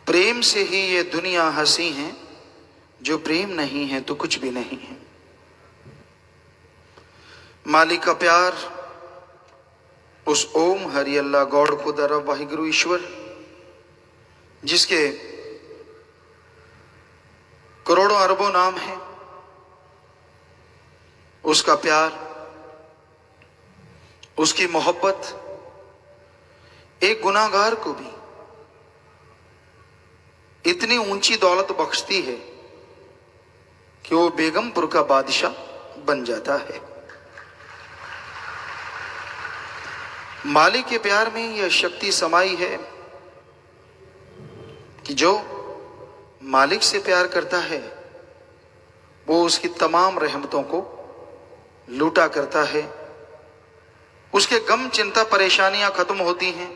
प्रेम से ही ये दुनिया हंसी है, जो प्रेम नहीं है तो कुछ भी नहीं है। मालिक का प्यार, उस ओम हरि अल्लाह गॉड खुदा रब वाहिगुरु ईश्वर, जिसके करोड़ों अरबों नाम हैं, उसका प्यार, उसकी मोहब्बत एक गुनाहगार को भी इतनी ऊंची दौलत बख्शती है कि वो बेगमपुर का बादशाह बन जाता है। मालिक के प्यार में यह शक्ति समाई है कि जो मालिक से प्यार करता है वो उसकी तमाम रहमतों को लूटा करता है। उसके गम चिंता परेशानियां खत्म होती हैं।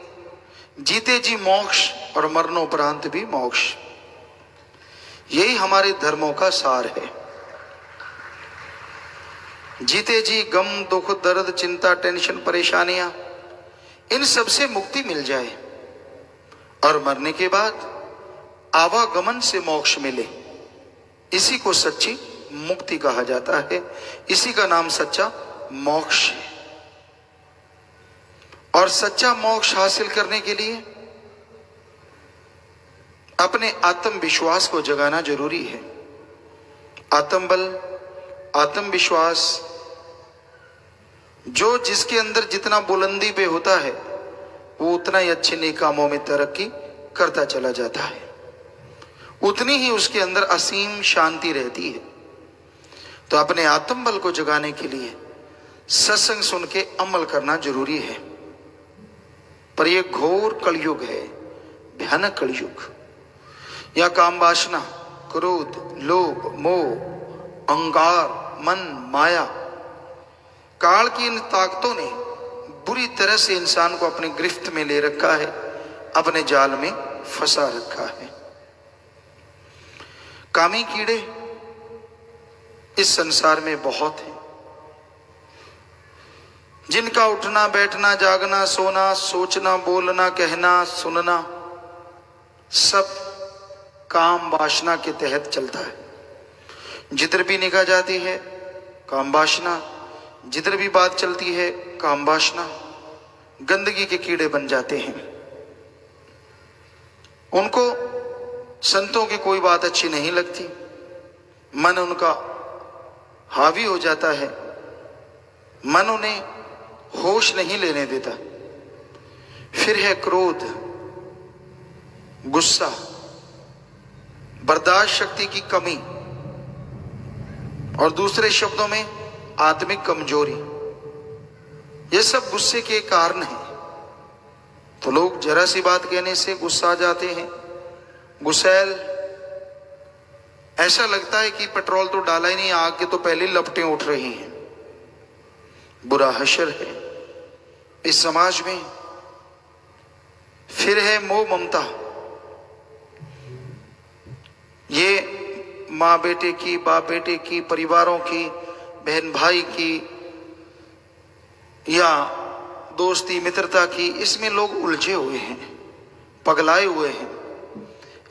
जीते जी मोक्ष और मरणोपरांत भी मोक्ष, यही हमारे धर्मों का सार है। जीते जी गम दुख दर्द चिंता टेंशन परेशानियां, इन सब से मुक्ति मिल जाए और मरने के बाद आवागमन से मोक्ष मिले, इसी को सच्ची मुक्ति कहा जाता है। इसी का नाम सच्चा मोक्ष है। और सच्चा मोक्ष हासिल करने के लिए अपने आत्मविश्वास को जगाना जरूरी है। आत्मबल, आत्मविश्वास, जो जिसके अंदर जितना बुलंदी पे होता है वो उतना ही अच्छे नेक कामों में तरक्की करता चला जाता है, उतनी ही उसके अंदर असीम शांति रहती है। तो अपने आत्मबल को जगाने के लिए सत्संग सुन के अमल करना जरूरी है। पर यह घोर कलयुग है, भयानक कलयुग। यह काम वासना, क्रोध, लोभ, मोह, अहंकार, मन, माया, काल की इन ताकतों ने बुरी तरह से इंसान को अपनी गिरफ्त में ले रखा है, अपने जाल में फंसा रखा है। कामी कीड़े इस संसार में बहुत हैं, जिनका उठना बैठना जागना सोना सोचना बोलना कहना सुनना सब काम वासना के तहत चलता है। जिधर भी निगाह जाती है काम वासना, जिधर भी बात चलती है काम वासना, गंदगी के कीड़े बन जाते हैं। उनको संतों की कोई बात अच्छी नहीं लगती, मन उनका हावी हो जाता है, मन उन्हें होश नहीं लेने देता। फिर है क्रोध, गुस्सा, बर्दाश्त शक्ति की कमी, और दूसरे शब्दों में आत्मिक कमजोरी। ये सब गुस्से के कारण हैं। तो लोग जरा सी बात कहने से गुस्सा जाते हैं, गुस्सैल, ऐसा लगता है कि पेट्रोल तो डाला ही नहीं, आग के तो पहले लपटें उठ रही हैं। बुरा हशर है इस समाज में। फिर है मोह ममता। ये माँ बेटे की, बाप बेटे की, परिवारों की, बहन भाई की या दोस्ती मित्रता की, इसमें लोग उलझे हुए हैं, पगलाए हुए हैं।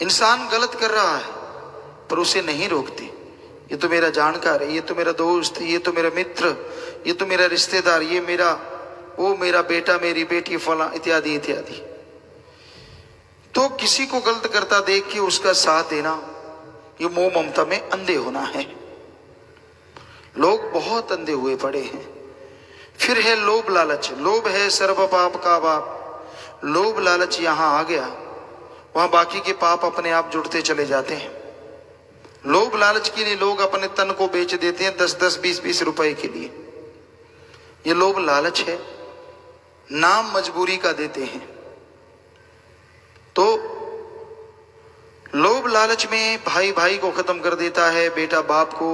इंसान गलत कर रहा है पर उसे नहीं रोकते। ये तो मेरा जानकार है, ये तो मेरा दोस्त, ये तो मेरा मित्र, ये तो मेरा रिश्तेदार, ये मेरा, वो मेरा बेटा, मेरी बेटी, फला, इत्यादि इत्यादि। तो किसी को गलत करता देख के उसका साथ देना, ये मोह ममता में अंधे होना है। लोग बहुत अंधे हुए पड़े हैं। फिर है लोभ लालच। लोभ है सर्व पाप का बाप। लोभ लालच यहां आ गया, वहां बाकी के पाप अपने आप जुड़ते चले जाते हैं। लोभ लालच के लिए लोग अपने तन को बेच देते हैं 10-10, 20-20 रुपए के लिए। ये लोभ लालच है, नाम मजबूरी का देते हैं। तो लोभ लालच में भाई भाई को खत्म कर देता है, बेटा बाप को,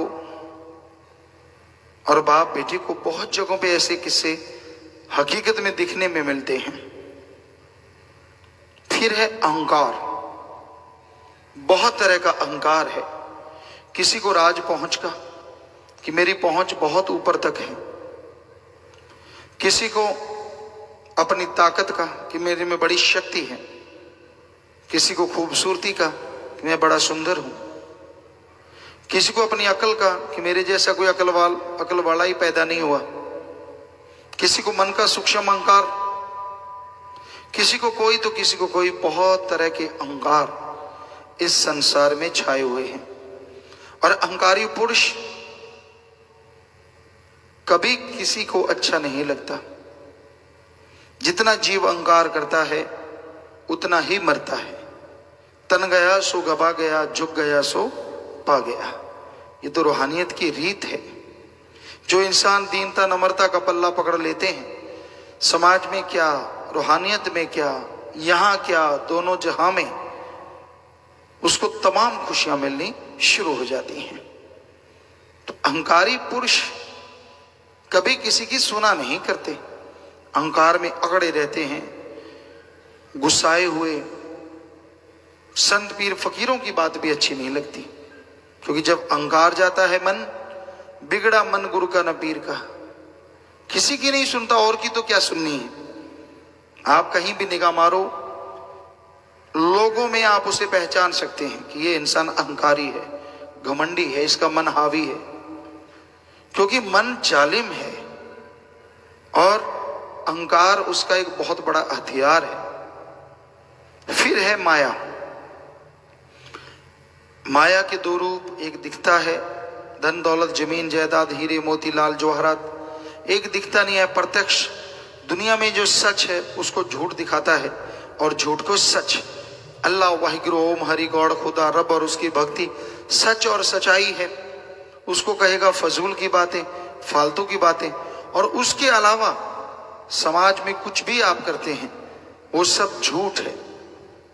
और बाप बेटे को। बहुत जगहों पे ऐसे किस्से हकीकत में दिखने में मिलते हैं। फिर है अहंकार। बहुत तरह का अहंकार है। किसी को राज पहुंच का, कि मेरी पहुंच बहुत ऊपर तक है। किसी को अपनी ताकत का, कि मेरे में बड़ी शक्ति है। किसी को खूबसूरती का कि मैं बड़ा सुंदर हूं, किसी को अपनी अकल का कि मेरे जैसा कोई अकल वाला ही पैदा नहीं हुआ, किसी को मन का सूक्ष्म अहंकार, किसी को कोई तो किसी को कोई, बहुत तरह के अहंकार इस संसार में छाए हुए हैं। और अहंकारी पुरुष कभी किसी को अच्छा नहीं लगता। जितना जीव अहंकार करता है उतना ही मरता है। तन गया सो गवा गया, झुक गया सो पा गया। ये तो रूहानियत की रीत है। जो इंसान दीनता नम्रता का पल्ला पकड़ लेते हैं, समाज में क्या, रूहानियत में क्या, यहां क्या, दोनों जहां में उसको तमाम खुशियां मिलनी शुरू हो जाती हैं। तो अहंकारी पुरुष कभी किसी की सुना नहीं करते, अहंकार में अकड़े रहते हैं, गुस्साए हुए। संत पीर फकीरों की बात भी अच्छी नहीं लगती, क्योंकि जब अहंकार जाता है मन, बिगड़ा मन गुरु का न पीर का। किसी की नहीं सुनता, और की तो क्या सुननी है। आप कहीं भी निगाह मारो, लोगों में आप उसे पहचान सकते हैं कि ये इंसान अहंकारी है, घमंडी है, इसका मन हावी है। क्योंकि मन जालिम है और अहंकार उसका एक बहुत बड़ा हथियार है। फिर है माया। माया के दो रूप, एक दिखता है धन दौलत जमीन जायदाद हीरे मोती लाल जवाहरात, एक दिखता नहीं है प्रत्यक्ष। दुनिया में जो सच है उसको झूठ दिखाता है और झूठ को सच। अल्लाह वाहिगुरु ओम हरि गौड़ खुदा रब और उसकी भक्ति सच और सच्चाई है। उसको कहेगा फजूल की बातें, फालतू की बातें। और उसके अलावा समाज में कुछ भी आप करते हैं वो सब झूठ है।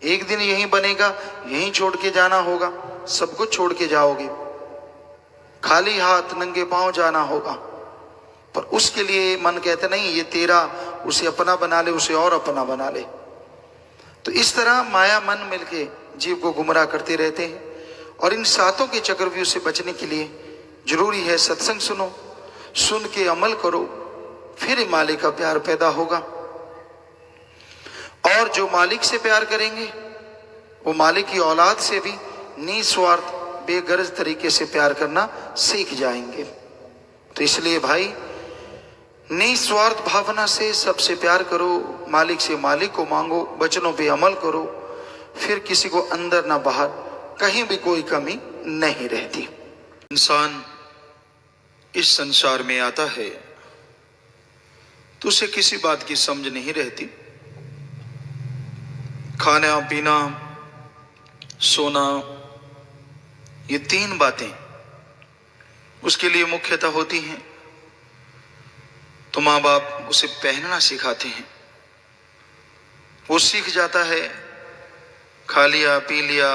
एक दिन यही बनेगा, यही छोड़ के जाना होगा, सब कुछ छोड़ के जाओगे, खाली हाथ नंगे पांव जाना होगा। पर उसके लिए मन कहते नहीं ये तेरा, उसे अपना बना ले, उसे और अपना बना ले। तो इस तरह माया मन मिलके जीव को गुमराह करते रहते हैं। और इन सातों के चक्रव्यूह से बचने के लिए जरूरी है सत्संग सुनो, सुन के अमल करो, फिर मालिक का प्यार पैदा होगा। और जो मालिक से प्यार करेंगे वो मालिक की औलाद से भी निस्वार्थ बेगरज तरीके से प्यार करना सीख जाएंगे। तो इसलिए भाई निस्वार्थ भावना से सबसे प्यार करो, मालिक से मालिक को मांगो, वचनों पे अमल करो, फिर किसी को अंदर ना बाहर कहीं भी कोई कमी नहीं रहती। इंसान इस संसार में आता है तो उसे किसी बात की समझ नहीं रहती। खाना पीना सोना, ये तीन बातें उसके लिए मुख्यतः होती हैं। तो माँ बाप उसे पहनना सिखाते हैं, वो सीख जाता है, खा लिया पी लिया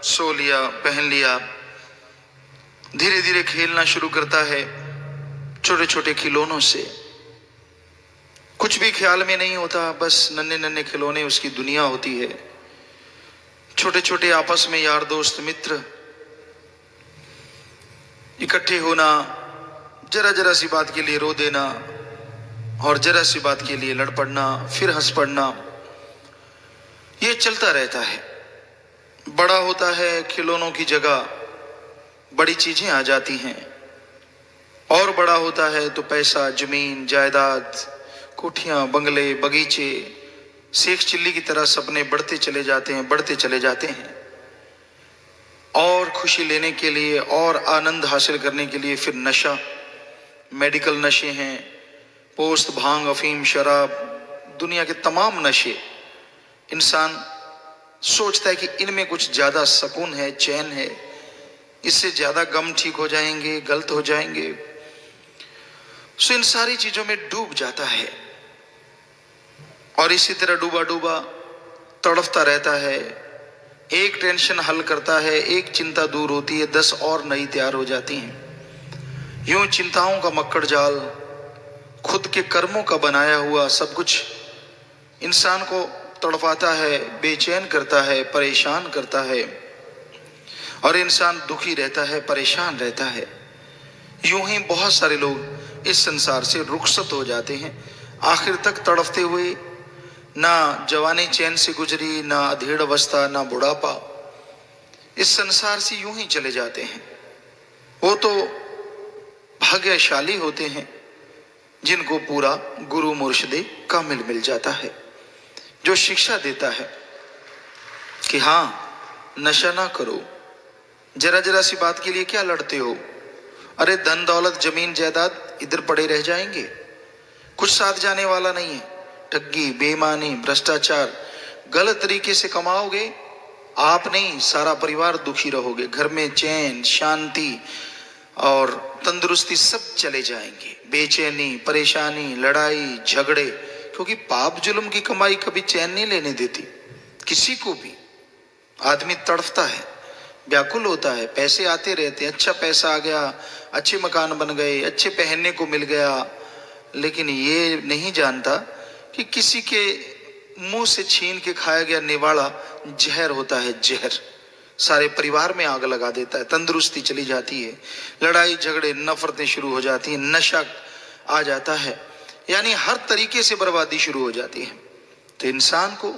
सो लिया पहन लिया। धीरे धीरे खेलना शुरू करता है छोटे छोटे खिलौनों से। कुछ भी ख्याल में नहीं होता, बस नन्हे नन्हे खिलौने उसकी दुनिया होती है। छोटे छोटे आपस में यार दोस्त मित्र इकट्ठे होना, जरा जरा सी बात के लिए रो देना और जरा सी बात के लिए लड़ पड़ना, फिर हंस पड़ना, ये चलता रहता है। बड़ा होता है, खिलौनों की जगह बड़ी चीजें आ जाती हैं। और बड़ा होता है तो पैसा जमीन जायदाद कोठियां बंगले बगीचे शेख चिल्ली की तरह सपने बढ़ते चले जाते हैं, बढ़ते चले जाते हैं। और खुशी लेने के लिए और आनंद हासिल करने के लिए फिर नशा, मेडिकल नशे हैं, पोस्त भांग अफीम शराब, दुनिया के तमाम नशे। इंसान सोचता है कि इनमें कुछ ज्यादा सुकून है, चैन है, इससे ज्यादा गम ठीक हो जाएंगे, गलत हो जाएंगे। सो इन सारी चीजों में डूब जाता है और इसी तरह डूबा डूबा तड़फता रहता है। एक टेंशन हल करता है, एक चिंता दूर होती है, 10 और नई तैयार हो जाती हैं। यूं चिंताओं का मक्कड़ जाल, खुद के कर्मों का बनाया हुआ सब कुछ इंसान को तड़पाता है, बेचैन करता है, परेशान करता है और इंसान दुखी रहता है, परेशान रहता है। यूं ही बहुत सारे लोग इस संसार से रुखसत हो जाते हैं, आखिर तक तड़पते हुए ना जवानी चैन से गुजरी, ना अधेड़ अवस्था, ना बुढ़ापा। इस संसार से यूं ही चले जाते हैं। वो तो भाग्यशाली होते हैं जिनको पूरा गुरु मुर्शिदे कामिल मिल जाता है, जो शिक्षा देता है कि हाँ नशा ना करो, जरा जरा सी बात के लिए क्या लड़ते हो, अरे धन दौलत जमीन जायदाद इधर पड़े रह जाएंगे, कुछ साथ जाने वाला नहीं है। ठगी, बेईमानी, भ्रष्टाचार, गलत तरीके से कमाओगे, आप नहीं सारा परिवार दुखी रहोगे। घर में चैन, शांति और तंदुरुस्ती सब चले जाएंगे। बेचैनी, परेशानी, लड़ाई झगड़े, क्योंकि पाप जुल्म की कमाई कभी चैन नहीं लेने देती किसी को भी। आदमी तड़फता है, व्याकुल होता है, पैसे आते रहते हैं, अच्छा पैसा आ गया, अच्छे मकान बन गए, अच्छे पहनने को मिल गया, लेकिन ये नहीं जानता कि किसी के मुंह से छीन के खाया गया निवाड़ा जहर होता है। जहर सारे परिवार में आग लगा देता है, तंदुरुस्ती चली जाती है, लड़ाई झगड़े नफरतें शुरू हो जाती हैं, नशा आ जाता है, यानी हर तरीके से बर्बादी शुरू हो जाती है। तो इंसान को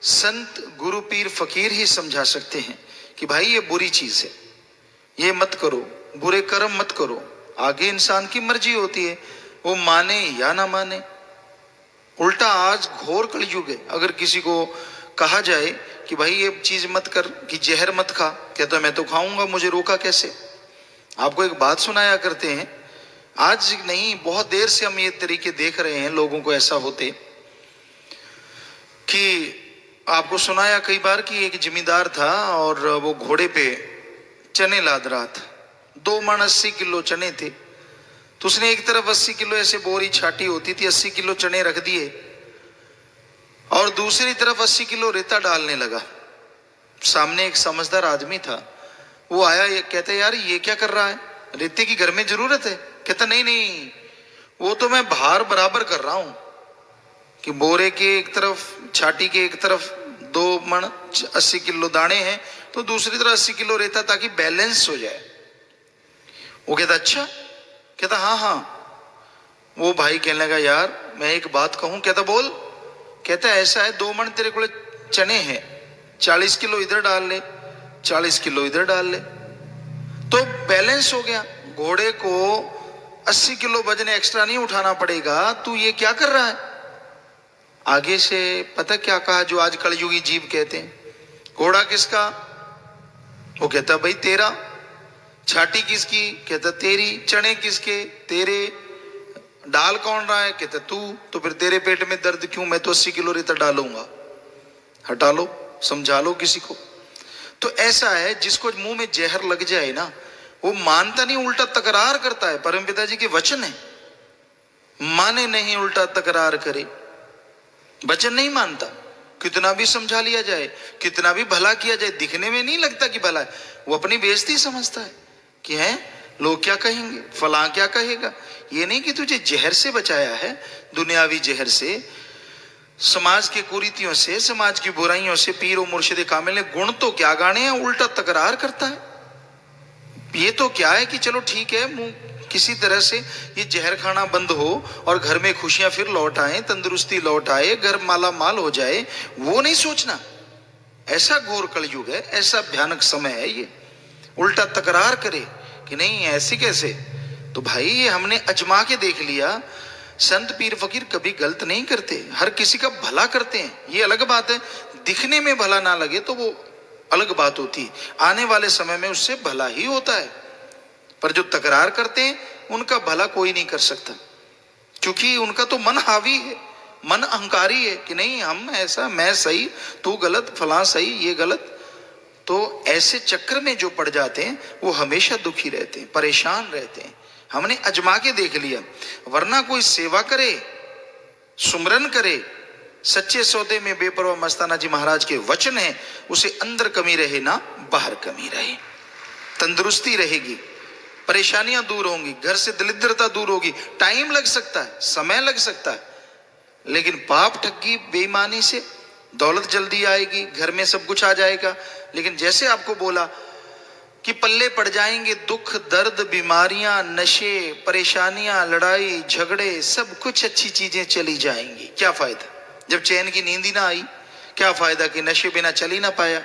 संत, गुरु, पीर, फकीर ही समझा सकते हैं कि भाई ये बुरी चीज है, ये मत करो, बुरे कर्म मत करो। आगे इंसान की मर्जी होती है, वो माने या ना माने। उल्टा आज घोर कलयुग है। अगर किसी को कहा जाए कि भाई ये चीज मत कर, कि जहर मत खा, कहता मैं तो खाऊंगा, मुझे रोका कैसे। आपको एक बात सुनाया करते हैं, आज नहीं बहुत देर से हम ये तरीके देख रहे हैं लोगों को ऐसा होते कि आपको सुनाया कई बार कि एक जमींदार था और वो घोड़े पे चने लाद रहा था। 2 मन 80 किलो चने थे, तो उसने एक तरफ 80 किलो ऐसे बोरी छाटी होती थी, 80 किलो चने रख दिए और दूसरी तरफ 80 किलो रेता डालने लगा। सामने एक समझदार आदमी था, वो आया, ये कहता यार ये क्या कर रहा है, रेते की घर में जरूरत है। कहता नहीं नहीं, वो तो मैं भार बराबर कर रहा हूं कि बोरे के एक तरफ, छाटी के एक तरफ 2 मन 80 किलो दाने हैं, तो दूसरी तरफ 80 किलो रेता, ताकि बैलेंस हो जाए। वो कहता अच्छा, कहता हाँ हाँ। वो भाई कहने लगा यार मैं एक बात कहूं। कहता बोल। कहता ऐसा है, 2 मन तेरे को चने हैं, 40 किलो इधर डाल ले, 40 किलो इधर डाल ले, तो बैलेंस हो गया। घोड़े को 80 किलो वजन एक्स्ट्रा नहीं उठाना पड़ेगा। तू ये क्या कर रहा है। आगे से पता क्या कहा, जो आज कलयुगी जीव कहते हैं, घोड़ा किसका। वो कहता भाई तेरा। छाटी किसकी। कहता तेरी। चने किसके। तेरे। डाल कौन रहा है। कहता तू। तो फिर तेरे पेट में दर्द क्यों, मैं तो 80 किलो रेता डालूंगा। हटा लो, समझा लो किसी को। तो ऐसा है, जिसको मुंह में जहर लग जाए ना, वो मानता नहीं, उल्टा तकरार करता है। परमपिता जी के वचन है, माने नहीं उल्टा तकरार करे। वचन नहीं मानता, कितना भी समझा लिया जाए, कितना भी भला किया जाए, दिखने में नहीं लगता कि भला है, वो अपनी बेइज्जती समझता है कि है लोग क्या कहेंगे, फलां क्या कहेगा। ये नहीं कि तुझे जहर से बचाया है, दुनियावी जहर से, समाज के कुरीतियों से, समाज की बुराइयों से पीर और मुर्शिद कामिल ने गुण तो क्या गाने हैं, उल्टा तकरार करता है। ये तो क्या है कि चलो ठीक है, मुंह किसी तरह से ये जहर खाना बंद हो और घर में खुशियां फिर लौट आए, तंदुरुस्ती लौट आए, घर माला माल हो जाए, वो नहीं सोचना। ऐसा घोर कलयुग है, ऐसा भयानक समय है ये। उल्टा तकरार करे कि नहीं ऐसे कैसे। तो भाई ये हमने अजमा के देख लिया, संत पीर फकीर कभी गलत नहीं करते, हर किसी का भला करते हैं। ये अलग बात है, दिखने में भला ना लगे तो वो अलग बात होती है, आने वाले समय में उससे भला ही होता है। पर जो तकरार करते हैं उनका भला कोई नहीं कर सकता, क्योंकि उनका तो मन हावी है, मन अहंकारी है कि नहीं हम ऐसा, मैं सही, तू गलत, फलां सही, ये गलत। तो ऐसे चक्र में जो पड़ जाते हैं वो हमेशा दुखी रहते हैं, परेशान रहते हैं। हमने अजमा के देख लिया। वरना कोई सेवा करे, सुमरन करे, सच्चे सौदे में बेपरवाह मस्ताना जी महाराज के वचन है, उसे अंदर कमी रहे ना बाहर कमी रहे, तंदुरुस्ती रहेगी, परेशानियां दूर होंगी, घर से दरिद्रता दूर होगी। टाइम लग सकता है, समय लग सकता है, लेकिन पाप, ठगी, बेईमानी से दौलत जल्दी आएगी, घर में सब कुछ आ जाएगा। लेकिन जैसे आपको बोला कि पल्ले पड़ जाएंगे दुख, दर्द, बीमारियां, नशे, परेशानियां, लड़ाई झगड़े, सब कुछ अच्छी चीजें चली जाएंगी। क्या फायदा, जब चैन की नींद ही ना आई, क्या फायदा कि नशे बिना चल ही ना पाया।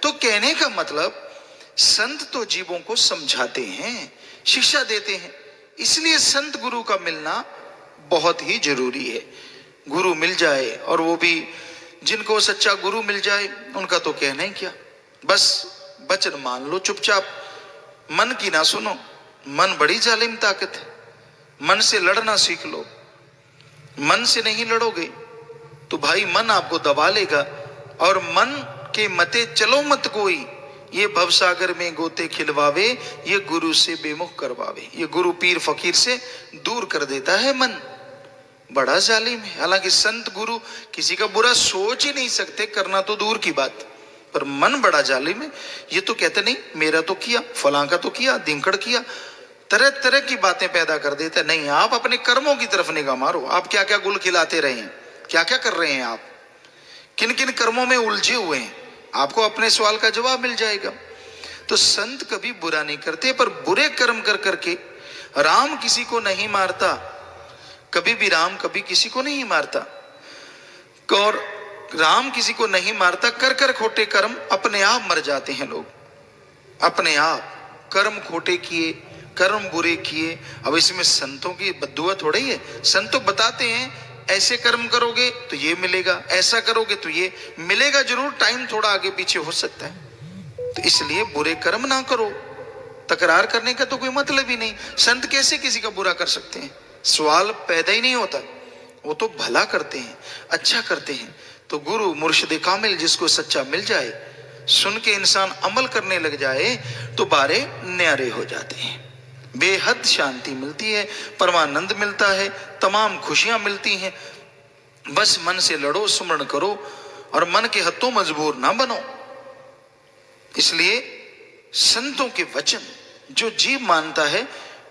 तो कहने का मतलब संत तो जीवों को समझाते हैं, शिक्षा देते हैं, इसलिए संत गुरु का मिलना बहुत ही जरूरी है। गुरु मिल जाए, और वो भी जिनको सच्चा गुरु मिल जाए, उनका तो कहना ही क्या, बस वचन मान लो चुपचाप, मन की ना सुनो। मन बड़ी जालिम ताकत है, मन से लड़ना सीख लो। मन से नहीं लड़ोगे तो भाई मन आपको दबा लेगा, और मन के मते चलो मत कोई, ये भवसागर में गोते खिलवावे, ये गुरु से बेमुख करवावे। ये गुरु पीर फकीर से दूर कर देता है मन, बड़ा जालिम है। हालांकि संत गुरु किसी का बुरा सोच ही नहीं सकते, करना तो दूर की बात, पर मन बड़ा जालिम है। ये तो कहते नहीं मेरा तो किया, फलां का तो किया, दिंकड़ किया, तरह तरह की बातें पैदा कर देता है। नहीं, आप अपने कर्मों की तरफ निगाह मारो, आप क्या क्या गुल खिलाते रहे हैं, क्या क्या कर रहे हैं, आप किन किन कर्मों में उलझे हुए हैं, आपको अपने सवाल का जवाब मिल जाएगा। तो संत कभी बुरा नहीं करते, पर बुरे कर्म कर करके, राम किसी को नहीं मारता, कभी भी राम कभी किसी को नहीं मारता, और राम किसी को नहीं मारता, कर कर खोटे कर्म अपने आप मर जाते हैं लोग, अपने आप कर्म खोटे किए, कर्म बुरे किए। अब इसमें संतों की बद्दुआ थोड़ी है, संत तो बताते हैं ऐसे कर्म करोगे तो ये मिलेगा, ऐसा करोगे तो ये मिलेगा जरूर, टाइम थोड़ा आगे पीछे हो सकता है। तो इसलिए बुरे कर्म ना करो, तकरार करने का तो कोई मतलब ही नहीं। संत कैसे किसी का बुरा कर सकते हैं, सवाल पैदा ही नहीं होता। वो तो भला करते हैं, अच्छा करते हैं। तो गुरु मुर्शिद कामिल जिसको सच्चा मिल जाए, सुन के इंसान अमल करने लग जाए, तो बारे न्यारे हो जाते हैं, बेहद शांति मिलती है, परमानंद मिलता है, तमाम खुशियां मिलती हैं। बस मन से लड़ो, सुमरण करो, और मन के हत्थों मजबूर ना बनो। इसलिए संतों के वचन जो जीव मानता है,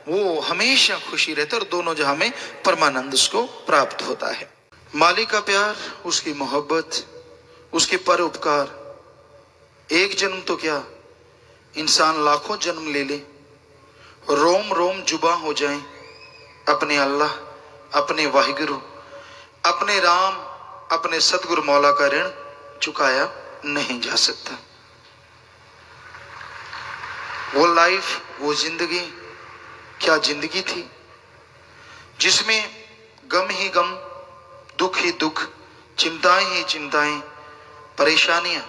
वो हमेशा खुशी रहता है, और दोनों जहां में परमानंद उसको प्राप्त होता है। मालिक का प्यार, उसकी मोहब्बत, उसके पर उपकार, एक जन्म तो क्या, इंसान लाखों जन्म ले ले, रोम रोम जुबा हो जाएं, अपने अल्लाह, अपने वाहिगुरु, अपने राम, अपने सतगुरु मौला का ऋण चुकाया नहीं जा सकता। वो लाइफ, वो जिंदगी क्या जिंदगी थी, जिसमें गम ही गम, दुख ही दुख, चिंताएं ही चिंताएं, परेशानियां,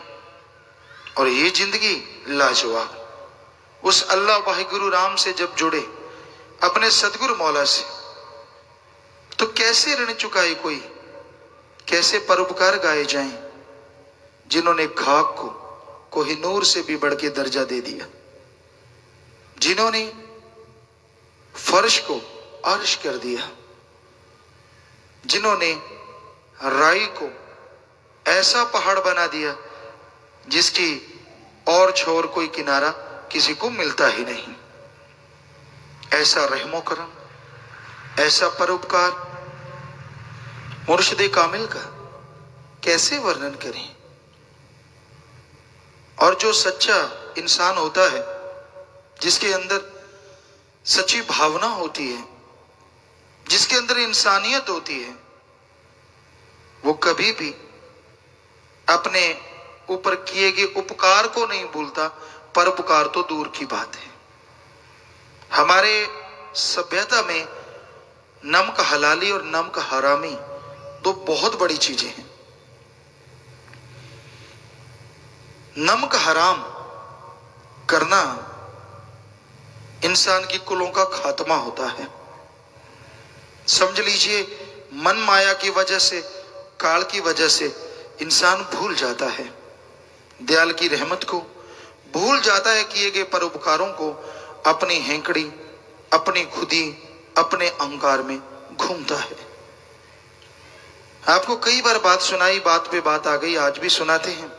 और ये जिंदगी लाजवाब। उस अल्लाह वाहिगुरु राम से जब जुड़े, अपने सतगुरु मौला से, तो कैसे ऋण चुकाए कोई, कैसे परोपकार गाए जाएं, जिन्होंने खाक को कोहिनूर से भी बढ़ के दर्जा दे दिया, जिन्होंने फर्श को अर्श कर दिया, जिन्होंने राई को ऐसा पहाड़ बना दिया जिसकी और छोर कोई किनारा किसी को मिलता ही नहीं। ऐसा रहमो करम, ऐसा परोपकार मुर्शिद कामिल का कैसे वर्णन करें। और जो सच्चा इंसान होता है, जिसके अंदर सच्ची भावना होती है, जिसके अंदर इंसानियत होती है, वो कभी भी अपने ऊपर किए गए उपकार को नहीं भूलता, परोपकार तो दूर की बात है। हमारे सभ्यता में नमक हलाली और नमक हरामी दो बहुत बड़ी चीजें हैं। नमक हराम करना इंसान की कुलों का खात्मा होता है। समझ लीजिए, मन माया की वजह से, काल की वजह से इंसान भूल जाता है दयाल की रहमत को, भूल जाता है किए गए परोपकारों को, अपनी हेंकड़ी, अपनी खुदी, अपने अहंकार में घूमता है। आपको कई बार बात सुनाई, बात पे बात आ गई, आज भी सुनाते हैं।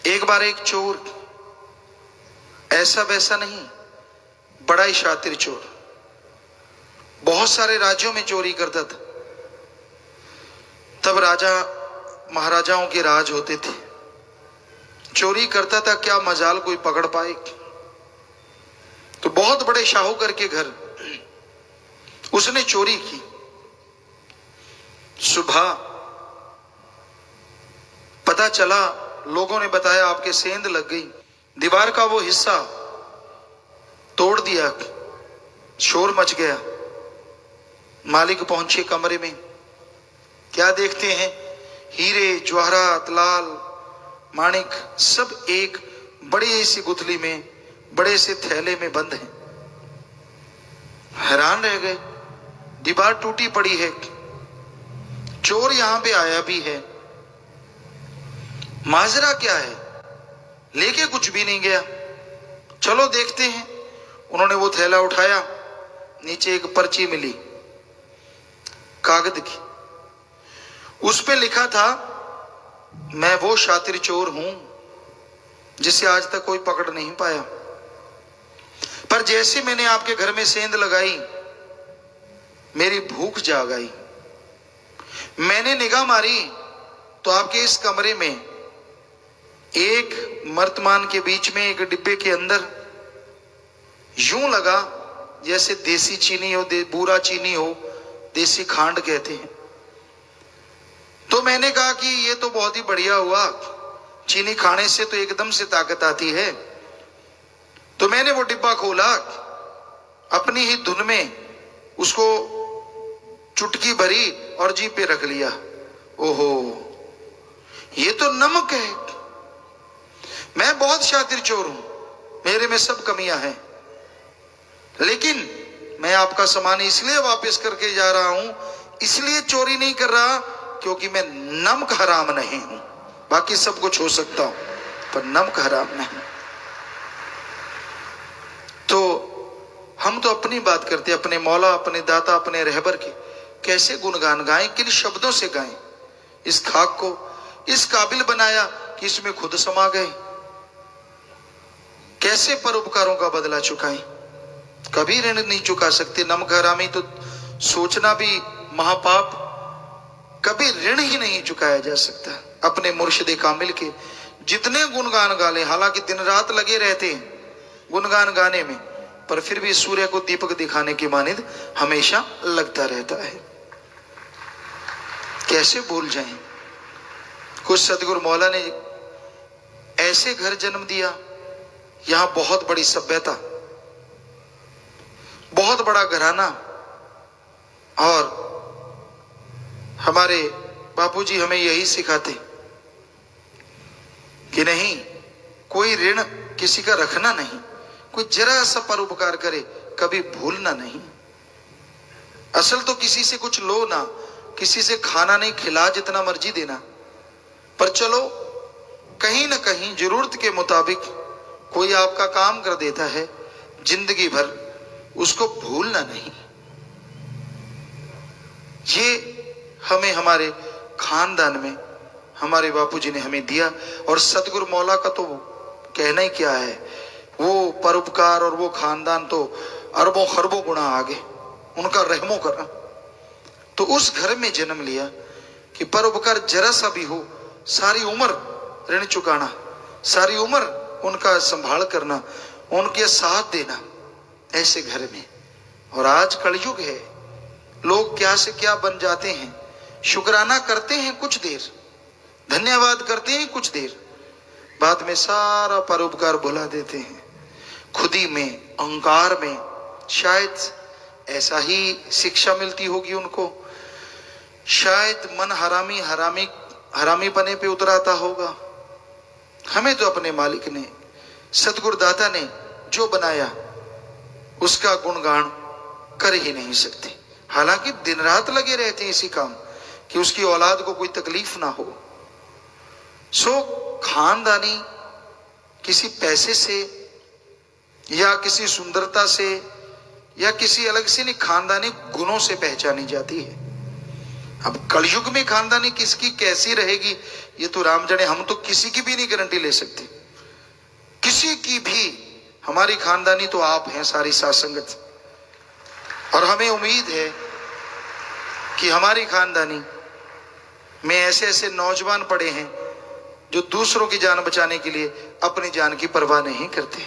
एक बार एक चोर, ऐसा वैसा नहीं, बड़ा ही शातिर चोर, बहुत सारे राज्यों में चोरी करता था। तब राजा महाराजाओं के राज होते थे। चोरी करता था, क्या मजाल कोई पकड़ पाए। तो बहुत बड़े शाहूकार के घर उसने चोरी की। सुबह पता चला, लोगों ने बताया आपके सेंध लग गई, दीवार का वो हिस्सा तोड़ दिया, शोर मच गया। मालिक पहुंचे कमरे में, क्या देखते हैं, हीरे जवाहरात लाल माणिक सब एक बड़ी सी गुथली में, बड़े से थैले में बंद हैं। हैरान रह गए, दीवार टूटी पड़ी है, चोर यहां पे आया भी है, माजरा क्या है? लेके कुछ भी नहीं गया, चलो देखते हैं। उन्होंने वो थैला उठाया, नीचे एक पर्ची मिली कागज की, उस पे लिखा था, मैं वो शातिर चोर हूं जिसे आज तक कोई पकड़ नहीं पाया, पर जैसे मैंने आपके घर में सेंध लगाई मेरी भूख जाग आई। मैंने निगाह मारी तो आपके इस कमरे में एक मर्तमान के बीच में एक डिब्बे के अंदर यूं लगा जैसे देसी चीनी हो, बूरा चीनी हो, देसी खांड कहते हैं। तो मैंने कहा कि ये तो बहुत ही बढ़िया हुआ, चीनी खाने से तो एकदम से ताकत आती है। तो मैंने वो डिब्बा खोला, अपनी ही धुन में उसको चुटकी भरी और जीभ पे रख लिया। ओहो, ये तो नमक है। मैं बहुत शातिर चोर हूं, मेरे में सब कमियां हैं, लेकिन मैं आपका सामान इसलिए वापस करके जा रहा हूं, इसलिए चोरी नहीं कर रहा क्योंकि मैं नमक हराम नहीं हूं। बाकी सब कुछ हो सकता हूं पर नमक हराम नहीं। तो हम तो अपनी बात करते, अपने मौला, अपने दाता, अपने रहबर के कैसे गुणगान गाएं, किन शब्दों से गाएं। इस खाक को इस काबिल बनाया कि इसमें खुद समा गए। कैसे परोपकारों का बदला चुकाएं, कभी ऋण नहीं चुका सकते। नमक हरामी तो सोचना भी महापाप, कभी ऋण ही नहीं चुकाया जा सकता। अपने मुर्शिद कामिल के जितने गुणगान गा ले, हालांकि दिन रात लगे रहते हैं गुणगान गाने में, पर फिर भी सूर्य को दीपक दिखाने की मानिंद हमेशा लगता रहता है। कैसे भूल जाएं। कुछ सदगुरु मौला ने ऐसे घर जन्म दिया, यहां बहुत बड़ी सभ्यता, बहुत बड़ा घराना। और हमारे बापूजी हमें यही सिखाते कि नहीं, कोई ऋण किसी का रखना नहीं, कोई जरा सा परोपकार करे कभी भूलना नहीं। असल तो किसी से कुछ लो ना, किसी से खाना नहीं खिला, जितना मर्जी देना, पर चलो कहीं ना कहीं जरूरत के मुताबिक कोई आपका काम कर देता है, जिंदगी भर उसको भूलना नहीं। ये हमें हमारे खानदान में हमारे बापूजी ने हमें दिया। और सतगुरु मौला का तो कहना ही क्या है, वो परोपकार और वो खानदान तो अरबों खरबों गुना आगे, उनका रहमो करना। तो उस घर में जन्म लिया कि परोपकार जरा सा भी हो, सारी उम्र ऋण चुकाना, सारी उम्र उनका संभाल करना, उनके साथ देना, ऐसे घर में। और आज कलयुग है, लोग क्या से क्या बन जाते हैं। शुक्राना करते हैं कुछ देर, धन्यवाद करते हैं कुछ देर, बाद में सारा परोपकार भुला देते हैं। खुदी में, अहंकार में शायद ऐसा ही शिक्षा मिलती होगी उनको। शायद मन हरामी बने पे उतराता होगा। हमें तो अपने मालिक ने, सतगुरु दाता ने जो बनाया उसका गुणगान कर ही नहीं सकते। हालांकि दिन रात लगे रहते हैं इसी काम कि उसकी औलाद को कोई तकलीफ ना हो। सो खानदानी किसी पैसे से या किसी सुंदरता से या किसी अलग से नहीं, खानदानी गुणों से पहचानी जाती है। अब कलयुग में खानदानी किसकी कैसी रहेगी ये तो राम जाने, हम तो किसी की भी नहीं गारंटी ले सकते, किसी की भी। हमारी खानदानी तो आप हैं, सारी साथ संगत। और हमें उम्मीद है कि हमारी खानदानी में ऐसे ऐसे नौजवान पड़े हैं जो दूसरों की जान बचाने के लिए अपनी जान की परवाह नहीं करते।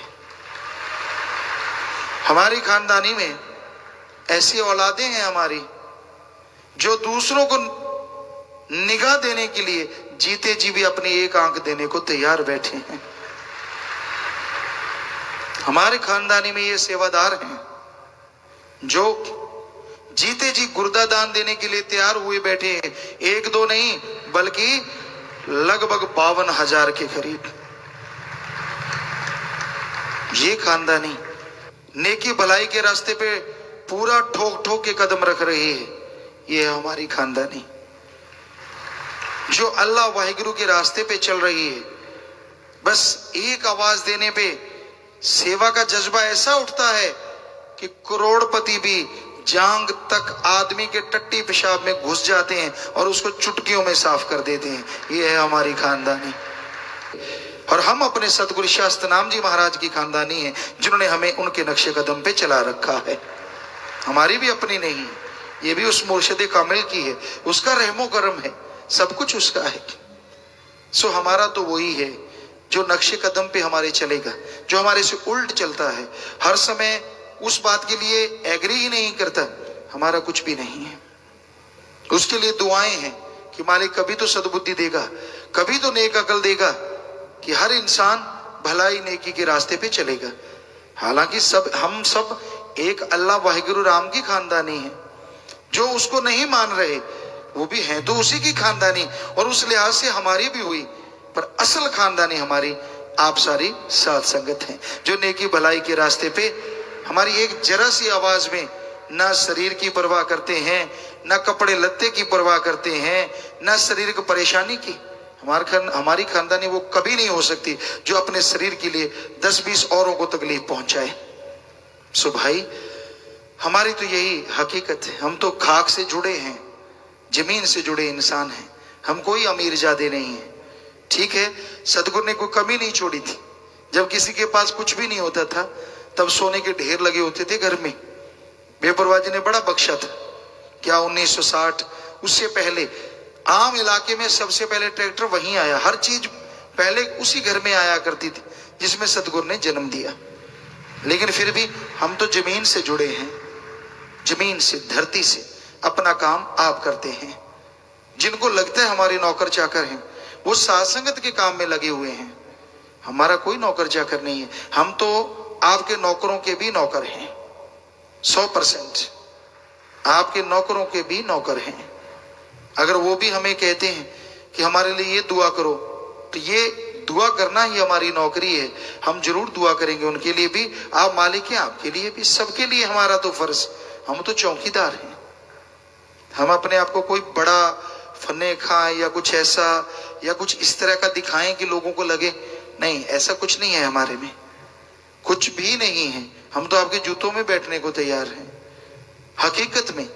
हमारी खानदानी में ऐसी औलादें हैं हमारी जो दूसरों को निगाह देने के लिए जीते जी भी अपनी एक आंख देने को तैयार बैठे हैं। हमारे खानदानी में ये सेवादार हैं जो जीते जी गुर्दा दान देने के लिए तैयार हुए बैठे हैं। एक दो नहीं बल्कि लगभग 52,000 के करीब। ये खानदानी नेकी भलाई के रास्ते पे पूरा ठोक ठोक के कदम रख रही है। ये है हमारी खानदानी जो अल्लाह वाहिगुरु के रास्ते पे चल रही है। बस एक आवाज देने पे सेवा का जज्बा ऐसा उठता है कि करोड़पति भी जांग तक आदमी के टट्टी पेशाब में घुस जाते हैं और उसको चुटकियों में साफ कर देते हैं। ये है हमारी खानदानी। और हम अपने सतगुरु शास्त्रनाम जी महाराज की खानदानी है जिन्होंने हमें उनके नक्शे कदम पे चला रखा है। हमारी भी अपनी नहीं है, ये भी उस मुर्शिद कामिल की है, उसका रहमो करम है, सब कुछ उसका है। सो हमारा तो वही है जो नक्शे कदम पे हमारे चलेगा, जो हमारे से उल्ट चलता है, हर समय उस बात के लिए एग्री ही नहीं करता, हमारा कुछ भी नहीं है। उसके लिए दुआएं हैं कि मालिक कभी तो सद्बुद्धि देगा, कभी तो नेक अकल देगा कि हर इंसान भलाई नेकी के रास्ते पे चलेगा। हालांकि हम सब एक अल्लाह वाहिगुरु राम की खानदानी है। जो उसको नहीं मान रहे वो भी हैं तो उसी की खानदानी, और उस लिहाज से हमारी भी हुई, पर असल खानदानी हमारी आप सारी साथ संगत हैं जो नेकी भलाई के रास्ते पे हमारी एक जरा सी आवाज में ना शरीर की परवाह करते हैं, ना कपड़े लत्ते की परवाह करते हैं, ना शरीर की परेशानी की। हमारी खानदानी वो कभी नहीं हो सकती जो अपने शरीर के लिए 10-20 औरों को तकलीफ पहुंचाए। सो भाई हमारी तो यही हकीकत है। हम तो खाक से जुड़े हैं, जमीन से जुड़े इंसान हैं, हम कोई अमीर जादे नहीं है। ठीक है, सतगुरु ने कोई कमी नहीं छोड़ी थी। जब किसी के पास कुछ भी नहीं होता था तब सोने के ढेर लगे होते थे घर में। बेपरवाह जी ने बड़ा बख्शा था। क्या 1960 उससे पहले आम इलाके में सबसे पहले ट्रैक्टर वहीं आया, हर चीज पहले उसी घर में आया करती थी जिसमें सतगुरु ने जन्म दिया। लेकिन फिर भी हम तो जमीन से जुड़े हैं, जमीन से, धरती से, अपना काम आप करते हैं। जिनको लगता है हमारे नौकर चाकर हैं वो साथ संगत के काम में लगे हुए हैं। हमारा कोई नौकर चाकर नहीं है, हम तो आपके नौकरों के भी नौकर हैं, 100% आपके नौकरों के भी नौकर हैं। अगर वो भी हमें कहते हैं कि हमारे लिए ये दुआ करो, तो ये दुआ करना ही हमारी नौकरी है, हम जरूर दुआ करेंगे उनके लिए भी। आप मालिक हैं, आपके लिए भी, सबके लिए हमारा तो फर्ज, हम तो चौकीदार हैं। हम अपने आप को कोई बड़ा फन्ने खां या कुछ ऐसा या कुछ इस तरह का दिखाएं कि लोगों को लगे, नहीं, ऐसा कुछ नहीं है हमारे में, कुछ भी नहीं है। हम तो आपके जूतों में बैठने को तैयार हैं, हकीकत में,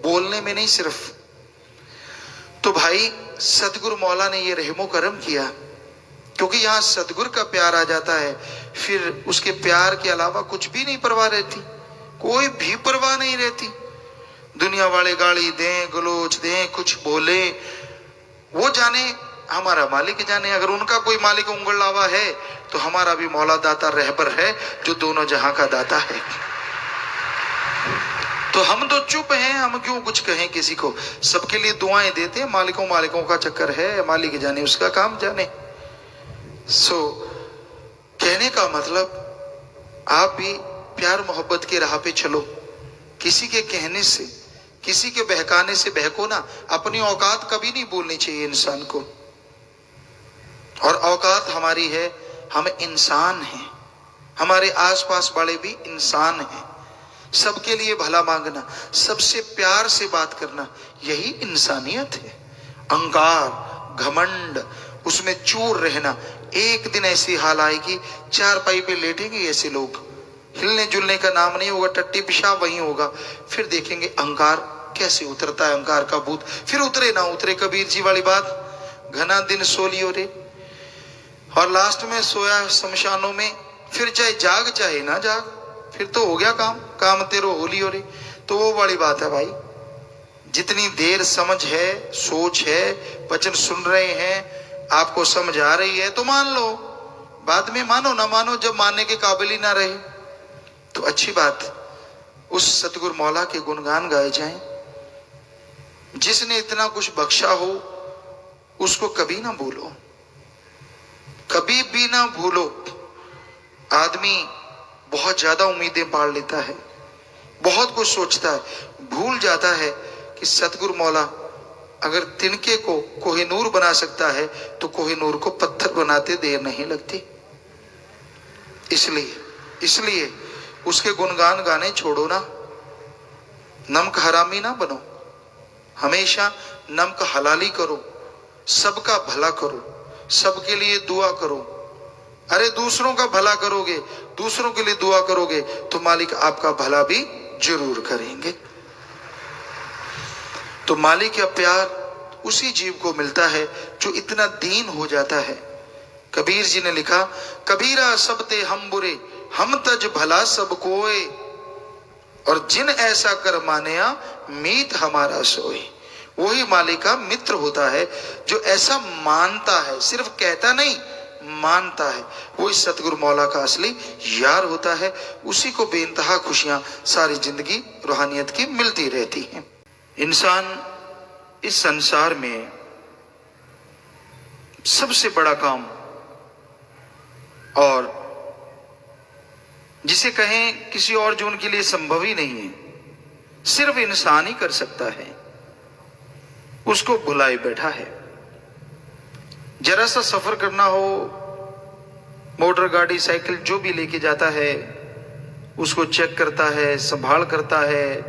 बोलने में नहीं सिर्फ। तो भाई सतगुरु मौला ने ये रहमो करम किया क्योंकि यहाँ सतगुरु का प्यार आ जाता है, फिर उसके प्यार के अलावा कुछ भी नहीं परवाह रहती, कोई भी परवाह नहीं रहती। दुनिया वाले गाली दें, गलोच दें, कुछ बोले, वो जाने, हमारा मालिक जाने। अगर उनका कोई मालिक उंगल लावा है तो हमारा भी मौला दाता रहबर है जो दोनों जहां का दाता है। तो हम तो चुप हैं, हम क्यों कुछ कहें किसी को, सबके लिए दुआएं देते हैं। मालिकों का चक्कर है, मालिक जाने, उसका काम जाने। सो कहने का मतलब आप भी प्यार मोहब्बत की राह पे चलो, किसी के कहने से, किसी के बहकाने से बहको ना। अपनी औकात कभी नहीं बोलनी चाहिए इंसान को, और औकात हमारी है, हम इंसान हैं, हमारे आसपास वाले भी इंसान हैं। सबके लिए भला मांगना, सबसे प्यार से बात करना, यही इंसानियत है। अहंकार, घमंड, उसमें चूर रहना, एक दिन ऐसी हाल आएगी, चारपाई पे लेटेंगे ऐसे लोग, हिलने जुलने का नाम नहीं होगा, टट्टी पेशाब वहीं होगा। फिर देखेंगे अहंकार कैसे उतरता है, अहंकार का भूत। फिर उतरे ना उतरे, कबीर जी वाली बात, घना दिन सो लियो रे, और लास्ट में सोया शमशानों में। फिर चाहे जाग चाहे ना जाग, फिर तो हो गया काम तेरो हो लियो रे। तो वो वाली बात है भाई, जितनी देर समझ है, सोच है, वचन सुन रहे हैं, आपको समझ आ रही है तो मान लो, बाद में मानो ना मानो, जब मानने के काबिल ही ना रहे तो अच्छी बात। उस सतगुरु मौला के गुणगान गाए जाएं जिसने इतना कुछ बख्शा हो, उसको कभी ना भूलो, कभी भी ना भूलो। आदमी बहुत ज्यादा उम्मीदें पाल लेता है, बहुत कुछ सोचता है, भूल जाता है कि सतगुरु मौला अगर तिनके को कोहिनूर बना सकता है तो कोहिनूर को पत्थर बनाते देर नहीं लगती। इसलिए उसके गुणगान गाने छोड़ो ना, नमक हरामी ना बनो, हमेशा नमक हलाली करो, सबका भला करो, सबके लिए दुआ करो। अरे दूसरों का भला करोगे, दूसरों के लिए दुआ करोगे तो मालिक आपका भला भी जरूर करेंगे। तो मालिक का प्यार उसी जीव को मिलता है जो इतना दीन हो जाता है। कबीर जी ने लिखा, कबीरा सब ते हम बुरे, हम तज भला सब कोय, और जिन ऐसा कर मानया मीत हमारा सोए। वही मालिक का मित्र होता है जो ऐसा मानता है, सिर्फ कहता नहीं, मानता है। वो इस सतगुरु मौला का असली यार होता है। उसी को बेइंतहा खुशियां सारी जिंदगी रूहानियत की मिलती रहती हैं। इंसान इस संसार में सबसे बड़ा काम, और जिसे कहें किसी और जो उनके लिए संभव ही नहीं है, सिर्फ इंसान ही कर सकता है, उसको भुलाए बैठा है। जरा सा सफर करना हो, मोटर गाड़ी साइकिल जो भी लेके जाता है उसको चेक करता है, संभाल करता है।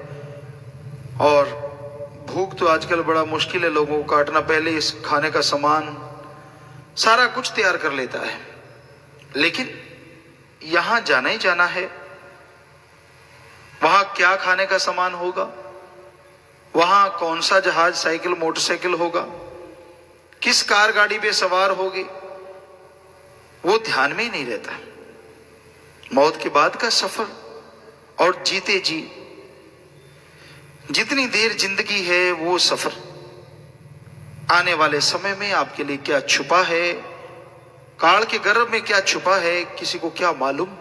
और भूख तो आजकल बड़ा मुश्किल है लोगों को काटना, पहले इस खाने का सामान सारा कुछ तैयार कर लेता है। लेकिन यहां जाना ही जाना है, वहां क्या खाने का सामान होगा, वहां कौन सा जहाज साइकिल मोटरसाइकिल होगा, किस कार गाड़ी पे सवार होगे, वो ध्यान में ही नहीं रहता। मौत के बाद का सफर और जीते जी जितनी देर जिंदगी है वो सफर, आने वाले समय में आपके लिए क्या छुपा है, काल के गर्भ में क्या छुपा है, किसी को क्या मालूम।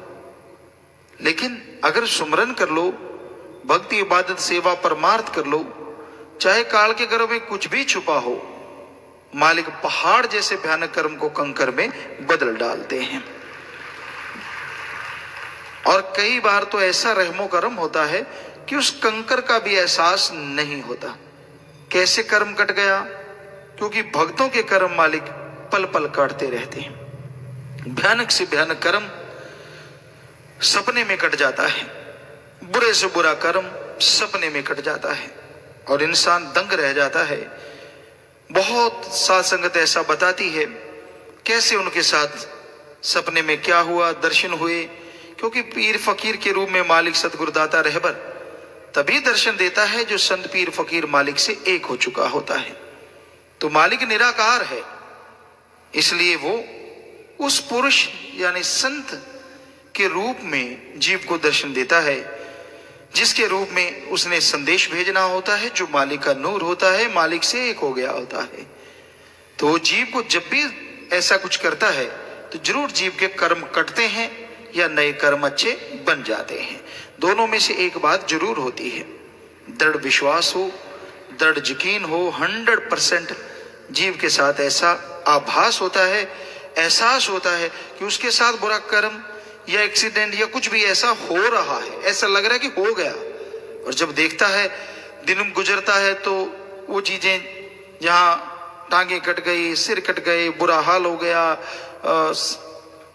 लेकिन अगर सुमरन कर लो, भक्ति इबादत सेवा परमार्थ कर लो, चाहे काल के गर्भ में कुछ भी छुपा हो, मालिक पहाड़ जैसे भयानक कर्म को कंकर में बदल डालते हैं। और कई बार तो ऐसा रहमो कर्म होता है कि उस कंकर का भी एहसास नहीं होता। कैसे कर्म कट गया? क्योंकि भक्तों के कर्म मालिक पल पल काटते रहते हैं। भयानक से भयानक कर्म सपने में कट जाता है, बुरे से बुरा कर्म सपने में कट जाता है और इंसान दंग रह जाता है। बहुत साध संगत ऐसा बताती है कैसे उनके साथ सपने में क्या हुआ, दर्शन हुए। क्योंकि पीर फकीर के रूप में मालिक सतगुरुदाता रहबर तभी दर्शन देता है जो संत पीर फकीर मालिक से एक हो चुका होता है। तो मालिक निराकार है, इसलिए वो उस पुरुष यानी संत के रूप में जीव को दर्शन देता है, जिसके रूप में उसने संदेश भेजना होता है, जो मालिक का नूर होता है, मालिक से एक हो गया होता है। तो वो जीव को जब भी ऐसा कुछ करता है तो जरूर जीव के कर्म कटते हैं या नए कर्म अच्छे बन जाते हैं। दोनों में से एक बात जरूर होती है, दृढ़ विश्वास हो, दृढ़ यकीन हो। 100% जीव के साथ ऐसा आभास होता है, एहसास होता है कि उसके साथ बुरा कर्म या एक्सीडेंट या कुछ भी ऐसा हो रहा है, ऐसा लग रहा है कि हो गया। और जब देखता है, दिन गुजरता है, तो वो चीजें जहां टांगे कट गई, सिर कट गए, बुरा हाल हो गया,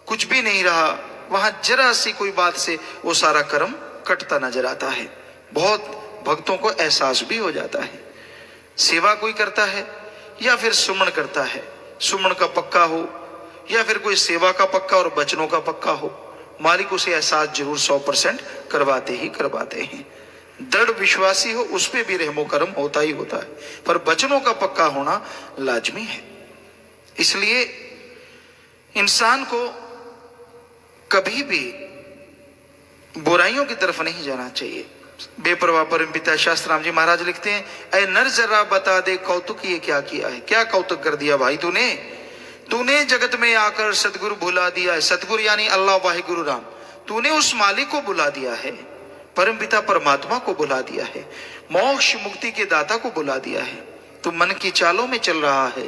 कुछ भी नहीं रहा, वहां जरा सी कोई बात से वो सारा कर्म कटता नजर आता है। बहुत भक्तों को एहसास भी हो जाता है। सेवा कोई करता है या फिर सुमन करता है, सुमन का पक्का हो या फिर कोई सेवा का पक्का और बचनों का पक्का हो, मालिक उसे एहसास जरूर 100% करवाते ही करवाते हैं। दृढ़ विश्वासी हो, उस पे भी रहमो करम होता ही होता है, पर बचनों का पक्का होना लाजमी है। इसलिए इंसान को कभी भी बुराइयों की तरफ नहीं जाना चाहिए। बेपरवाह परमपिता शास्त्राम जी महाराज लिखते हैं, ऐ नर जरा बता दे कौतुक ये क्या किया है। क्या कौतुक कर दिया भाई तूने? तूने जगत में आकर सतगुरु भुला दिया है। सतगुरु यानी अल्लाह वाहिगुरु राम। तूने उस मालिक को बुला दिया है, परमपिता परमात्मा को बुला दिया है, मोक्ष मुक्ति के दाता को बुला दिया है। तू मन की चालों में चल रहा है,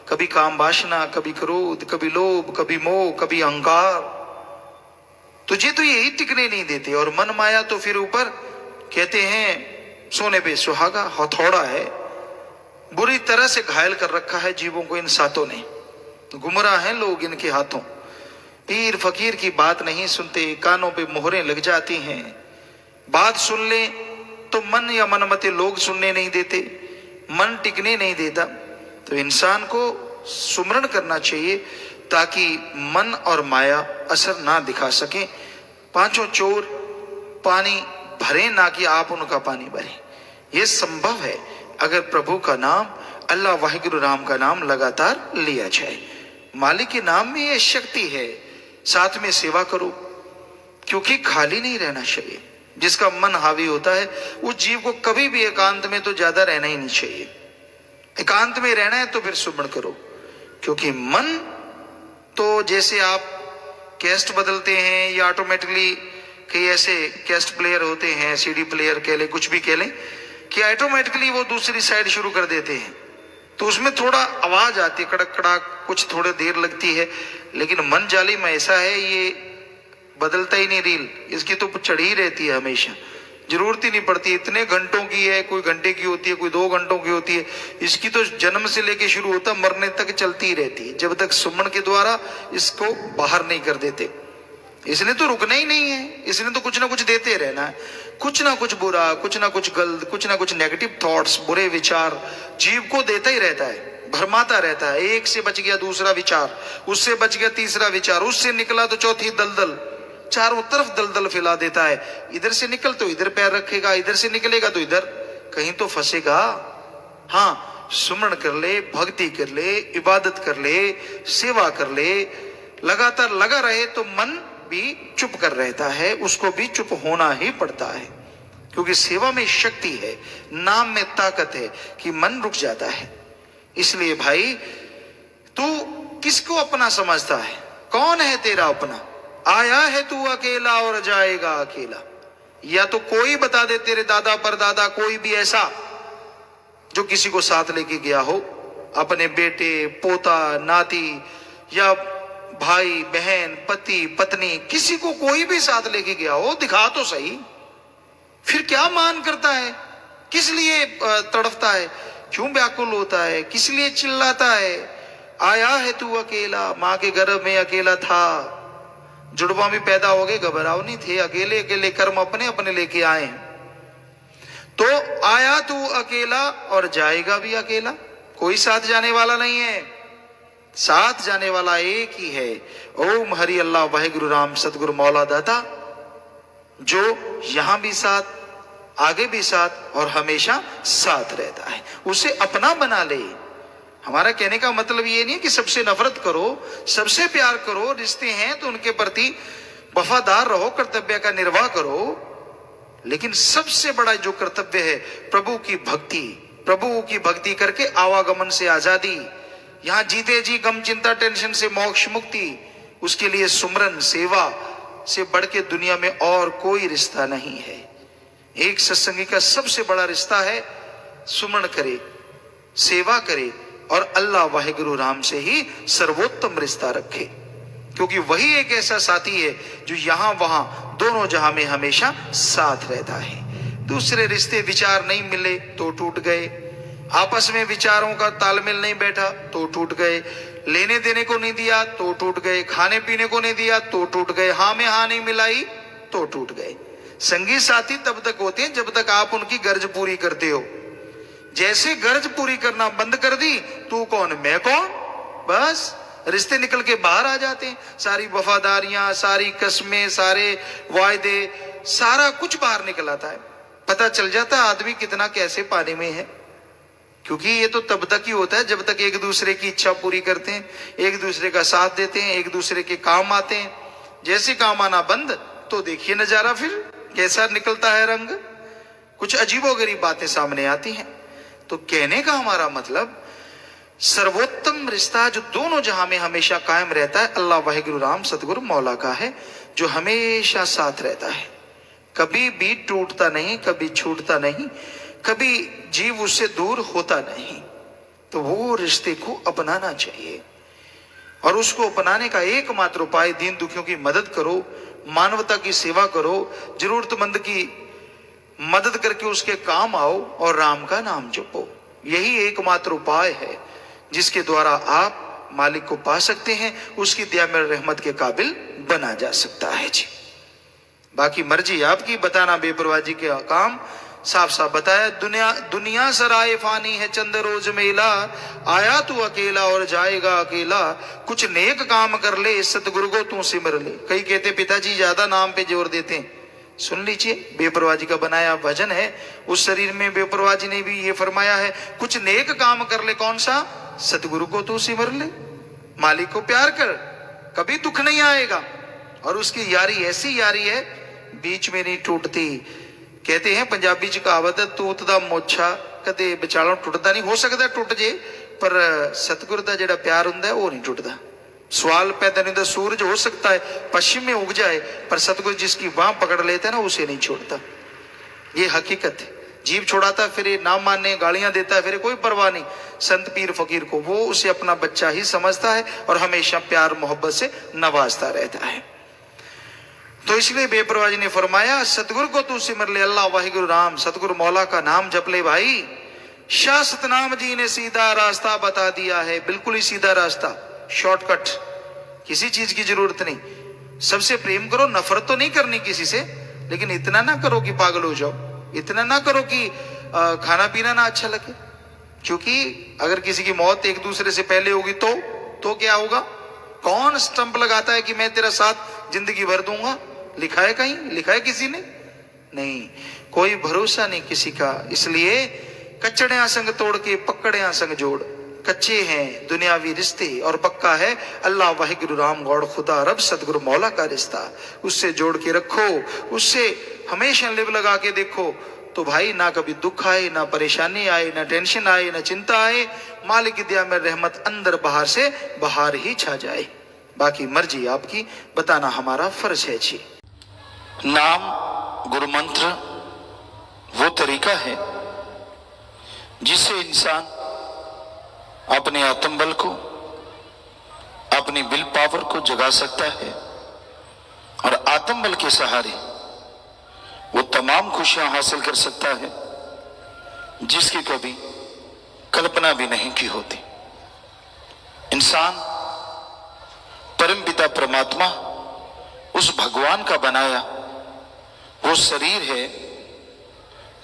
कभी काम वासना, कभी क्रोध, कभी लोभ, कभी मोह, कभी अहंकार। तुझे तो यही टिकने नहीं देते। और मन माया तो फिर ऊपर कहते हैं सोने पे सुहागा, हथौड़ा है। बुरी तरह से घायल कर रखा है जीवों को इन सातों ने। गुमराह हैं लोग इनके हाथों। पीर फकीर की बात नहीं सुनते, कानों पे मोहरें लग जाती हैं। बात सुन ले तो मन या मनमते लोग सुनने नहीं देते, मन टिकने नहीं देता। तो इंसान को सुमरण करना चाहिए ताकि मन और माया असर ना दिखा सके। पांचों चोर पानी भरे ना कि आप उनका पानी भरें। यह संभव है अगर प्रभु का नाम, अल्लाह वाहिगुरु राम का नाम लगातार लिया जाए। मालिक के नाम में यह शक्ति है। साथ में सेवा करो, क्योंकि खाली नहीं रहना चाहिए। जिसका मन हावी होता है उस जीव को कभी भी एकांत में तो ज्यादा रहना ही नहीं चाहिए। एकांत में रहना है तो फिर सुमरण करो, क्योंकि मन तो जैसे आप कैस्ट बदलते हैं या ऑटोमेटिकली कई ऐसे कैस्ट प्लेयर होते हैं, सीडी प्लेयर कह ले, कुछ भी कह लें, कि ऑटोमेटिकली वो दूसरी साइड शुरू कर देते हैं। तो उसमें थोड़ा आवाज आती है, कड़क कड़ाक, कुछ थोड़ी देर लगती है। लेकिन मन जाली में ऐसा है, ये बदलता ही नहीं रील, इसकी तो चढ़ी रहती है हमेशा, जरूरत ही नहीं पड़ती। इतने घंटों की है, कोई घंटे की होती है, कोई 2 घंटों की होती है। इसकी तो जन्म से लेके शुरू होता मरने तक चलती ही रहती है, जब तक सुमन के द्वारा इसको बाहर नहीं कर देते। इसने तो रुकना ही नहीं है, इसने तो कुछ ना कुछ देते रहना है। कुछ ना कुछ बुरा, कुछ ना कुछ गलत, कुछ ना कुछ नेगेटिव थॉट्स, बुरे विचार जीव को देता ही रहता है, भरमाता रहता है। एक से बच गया दूसरा विचार, उससे बच गया तीसरा विचार, उससे निकला तो चौथी दलदल, चारों तरफ दलदल फैला देता है। इधर से निकल तो इधर पैर रखेगा, इधर से निकलेगा तो इधर, कहीं तो फंसेगा। हाँ, सुमरण कर ले, भक्ति कर ले, इबादत कर ले, सेवा कर ले, लगातार लगा रहे तो मन भी चुप कर रहता है, उसको भी चुप होना ही पड़ता है। क्योंकि सेवा में शक्ति है, नाम में ताकत है कि मन रुक जाता है। इसलिए भाई, तू किसको अपना समझता है? कौन है तेरा अपना? आया है तू अकेला और जाएगा अकेला। या तो कोई बता दे, तेरे दादा परदादा कोई भी ऐसा जो किसी को साथ लेके गया हो, अपने बेटे, पोता, नाती या भाई बहन, पति पत्नी, किसी को कोई भी साथ लेके गया हो, दिखा तो सही। फिर क्या मान करता है? किस लिए तड़फता है? क्यों व्याकुल होता है? किस लिए चिल्लाता है? आया है तू अकेला, मां के गर्भ में अकेला था, जुड़वा भी पैदा हो गए, घबराओ नहीं थे, अकेले अकेले कर्म अपने अपने लेके आए। तो आया तू अकेला और जाएगा भी अकेला, कोई साथ जाने वाला नहीं है। साथ जाने वाला एक ही है, ओम हरि अल्लाह वाहिगुरु राम सतगुरु मौला दाता, जो यहां भी साथ, आगे भी साथ और हमेशा साथ रहता है। उसे अपना बना ले। हमारा कहने का मतलब ये नहीं है कि सबसे नफरत करो, सबसे प्यार करो, रिश्ते हैं तो उनके प्रति वफादार रहो, कर्तव्य का निर्वाह करो। लेकिन सबसे बड़ा जो कर्तव्य है, प्रभु की भक्ति, प्रभु की भक्ति करके आवागमन से आजादी, यहां जीते जी गम चिंता टेंशन से मोक्ष मुक्ति, उसके लिए सुमरन सेवा से बढ़ के दुनिया में और कोई रिश्ता नहीं है। एक सत्संगी का सबसे बड़ा रिश्ता है, सुमरण करे, सेवा करे और अल्लाह वाहिगुरु राम से ही सर्वोत्तम रिश्ता रखे। क्योंकि वही एक ऐसा साथी है जो यहां वहां दोनों जहां में हमेशा साथ रहता है। दूसरे रिश्ते विचार नहीं मिले तो टूट गए, आपस में विचारों का तालमेल नहीं बैठा तो टूट गए, लेने देने को नहीं दिया तो टूट गए, खाने पीने को नहीं दिया तो टूट गए, हाँ में हाँ नहीं मिलाई तो टूट गए। संगी साथी तब तक होते हैं जब तक आप उनकी गर्ज पूरी करते हो। जैसे गर्ज पूरी करना बंद कर दी, तू कौन मैं कौन, बस रिश्ते निकल के बाहर आ जाते हैं। सारी वफादारियां, सारी कस्में, सारे वायदे, सारा कुछ बाहर निकल आता है। पता चल जाता है आदमी कितना कैसे पानी में है। क्योंकि ये तो तब तक ही होता है जब तक एक दूसरे की इच्छा पूरी करते हैं, एक दूसरे का साथ देते हैं, एक दूसरे के काम आते हैं। जैसे काम आना बंद तो देखिए नजारा फिर कैसा निकलता है रंग, कुछ अजीबोगरीब बातें सामने आती हैं। तो कहने का हमारा मतलब, सर्वोत्तम रिश्ता जो दोनों जहां में हमेशा कायम रहता है, अल्लाह वाहिगुरु राम सतगुरु मौला का है, जो हमेशा साथ रहता है, कभी भी टूटता नहीं, कभी छूटता नहीं, कभी जीव उससे दूर होता नहीं। तो वो रिश्ते को अपनाना चाहिए। और उसको अपनाने का एकमात्र उपाय दीन दुखियों की मदद करो, मानवता की सेवा करो, जरूरतमंद की मदद करके उसके काम आओ और राम का नाम जपो। यही एकमात्र उपाय है जिसके द्वारा आप मालिक को पा सकते हैं, उसकी दया में रहमत के काबिल बना जा सकता है जी। बाकी मर्जी आपकी, बताना बेपरवाही के काम साफ साफ बताया। दुनिया सराय फानी है, चंद रोज मेला, आया तू अकेला और जाएगा अकेला, कुछ नेक काम कर ले, सतगुरु को तू सिमर ले। कई कहते पिताजी ज्यादा नाम पे जोर देते हैं, सुन लीजिए, बेपरवाही का बनाया भजन है, उस शरीर में बेपरवाही ने भी ये फरमाया है, कुछ नेक काम कर ले। कौन सा? सतगुरु को तू सिमर ले, मालिक को प्यार कर, कभी दुख नहीं आएगा। और उसकी यारी ऐसी यारी है, बीच में नहीं टूटती। कहते हैं पंजाबी च कहावत है, तूत दा मोछा कदे विचालों टुटदा नहीं। हो सकता टुट जे, पर सतगुरु दा जेड़ा प्यार हुंदा है वो नहीं टुटदा। सवाल पैदा नहीं होता, सूरज हो सकता है पश्चिम में उग जाए, पर सतगुरु जिसकी बाह पकड़ लेता है ना, उसे नहीं छोड़ता। ये हकीकत है। जीव छोड़ाता फिर ये ना मानने गालियां देता है, फिर कोई परवाह नहीं। संत पीर फकीर को वो उसे अपना बच्चा ही समझता है और हमेशा प्यार मोहब्बत से नवाजता रहता है। तो इसलिए बेपरवाही ने फरमाया, सतगुरु को तू सिमर ले, अल्लाह वाहिगुरु राम, सतगुरु मौला का नाम जप ले भाई। शाह सतनाम जी ने सीधा रास्ता बता दिया है, बिल्कुल ही सीधा रास्ता, शॉर्टकट, किसी चीज की जरूरत नहीं। सबसे प्रेम करो, नफरत तो नहीं करनी किसी से, लेकिन इतना ना करो कि पागल हो जाओ, इतना ना करो कि खाना पीना ना अच्छा लगे। क्योंकि अगर किसी की मौत एक दूसरे से पहले होगी तो क्या होगा? कौन स्टंप लगाता है कि मैं तेरा साथ जिंदगी भर दूंगा? लिखा है कहीं? लिखा है किसी ने? नहीं, कोई भरोसा नहीं किसी का। इसलिए कच्चड़ियां संग तोड़ के पकड़ियां संग जोड़। कच्चे हैं दुनियावी रिश्ते और पक्का है अल्लाह वाहिगुरु राम गौड़ खुदा रब सतगुरु मौला का रिश्ता। उससे जोड़ के रखो, उससे हमेशा लिव लगा के देखो, तो भाई ना कभी दुख आए, ना परेशानी आए, ना टेंशन आए, ना चिंता आए। मालिक की दया में रहमत अंदर बाहर से बाहर ही छा जाए। बाकी मर्जी आपकी, बताना हमारा फर्ज है जी। नाम गुरु मंत्र वो तरीका है जिससे इंसान अपने आत्मबल को, अपनी विल पावर को जगा सकता है और आत्मबल के सहारे वो तमाम खुशियां हासिल कर सकता है जिसकी कभी कल्पना भी नहीं की होती। इंसान परम पिता परमात्मा उस भगवान का बनाया वो शरीर है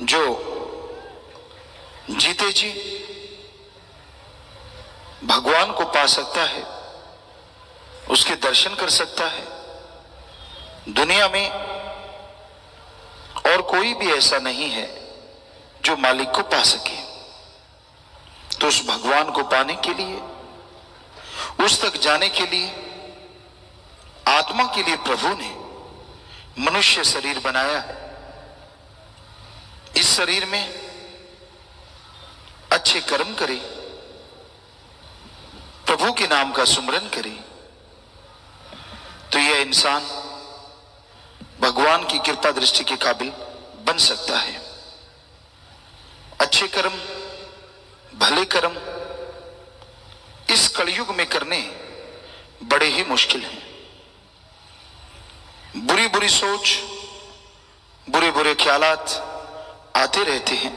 जो जीते जी भगवान को पा सकता है, उसके दर्शन कर सकता है। दुनिया में और कोई भी ऐसा नहीं है जो मालिक को पा सके। तो उस भगवान को पाने के लिए, उस तक जाने के लिए, आत्मा के लिए प्रभु ने मनुष्य शरीर बनाया है। इस शरीर में अच्छे कर्म करे, प्रभु के नाम का सुमरन करे, तो यह इंसान भगवान की कृपा दृष्टि के काबिल बन सकता है। अच्छे कर्म, भले कर्म इस कलयुग में करने बड़े ही मुश्किल हैं। बुरी बुरी सोच, बुरे बुरे ख्यालात आते रहते हैं,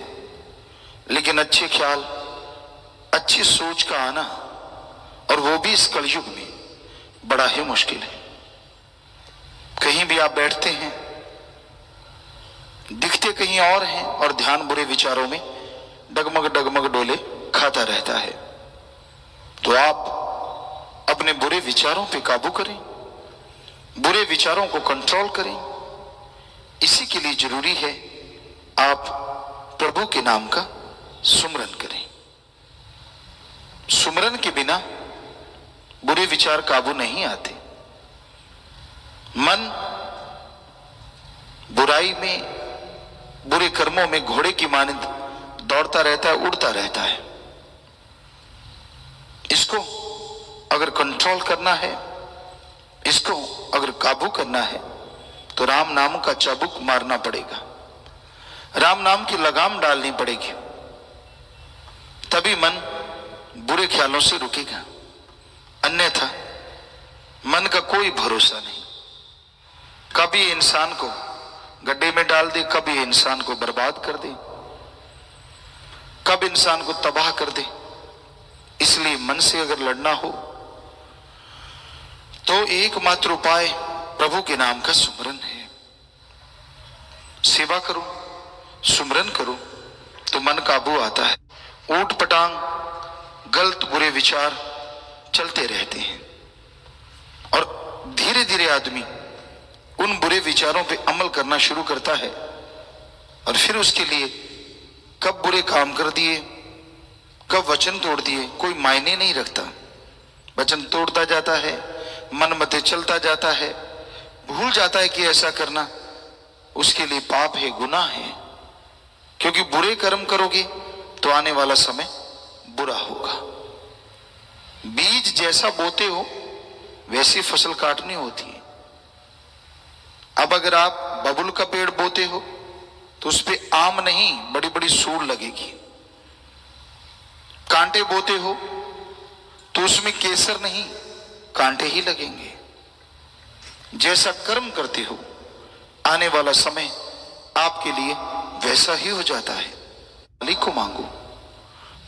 लेकिन अच्छे ख्याल, अच्छी सोच का आना, और वो भी इस कलयुग में, बड़ा ही मुश्किल है। कहीं भी आप बैठते हैं, दिखते कहीं और हैं और ध्यान बुरे विचारों में डगमग डगमग डोले खाता रहता है। तो आप अपने बुरे विचारों पे काबू करें, बुरे विचारों को कंट्रोल करें। इसी के लिए जरूरी है आप प्रभु के नाम का सुमरन करें। सुमरन के बिना बुरे विचार काबू नहीं आते। मन बुराई में, बुरे कर्मों में घोड़े की मानिंद दौड़ता रहता है, उड़ता रहता है। इसको अगर कंट्रोल करना है, इसको अगर काबू करना है, तो राम नाम का चाबुक मारना पड़ेगा, राम नाम की लगाम डालनी पड़ेगी। तभी मन बुरे ख्यालों से रुकेगा, अन्यथा मन का कोई भरोसा नहीं। कभी इंसान को गड्ढे में डाल दे, कभी इंसान को बर्बाद कर दे, कब इंसान को तबाह कर दे। इसलिए मन से अगर लड़ना हो तो एकमात्र उपाय प्रभु के नाम का सुमरन है। सेवा करो, सुमरन करो तो मन काबू आता है। ऊट पटांग गलत बुरे विचार चलते रहते हैं और धीरे धीरे आदमी उन बुरे विचारों पे अमल करना शुरू करता है और फिर उसके लिए कब बुरे काम कर दिए, कब वचन तोड़ दिए, कोई मायने नहीं रखता। वचन तोड़ता जाता है, मन मते चलता जाता है, भूल जाता है कि ऐसा करना उसके लिए पाप है, गुनाह है। क्योंकि बुरे कर्म करोगे तो आने वाला समय बुरा होगा। बीज जैसा बोते हो वैसी फसल काटनी होती है। अब अगर आप बबुल का पेड़ बोते हो तो उस पे आम नहीं, बड़ी बड़ी सूड़ लगेगी। कांटे बोते हो तो उसमें केसर नहीं, कांटे ही लगेंगे। जैसा कर्म करते हो आने वाला समय आपके लिए वैसा ही हो जाता है। मालिक को मांगो,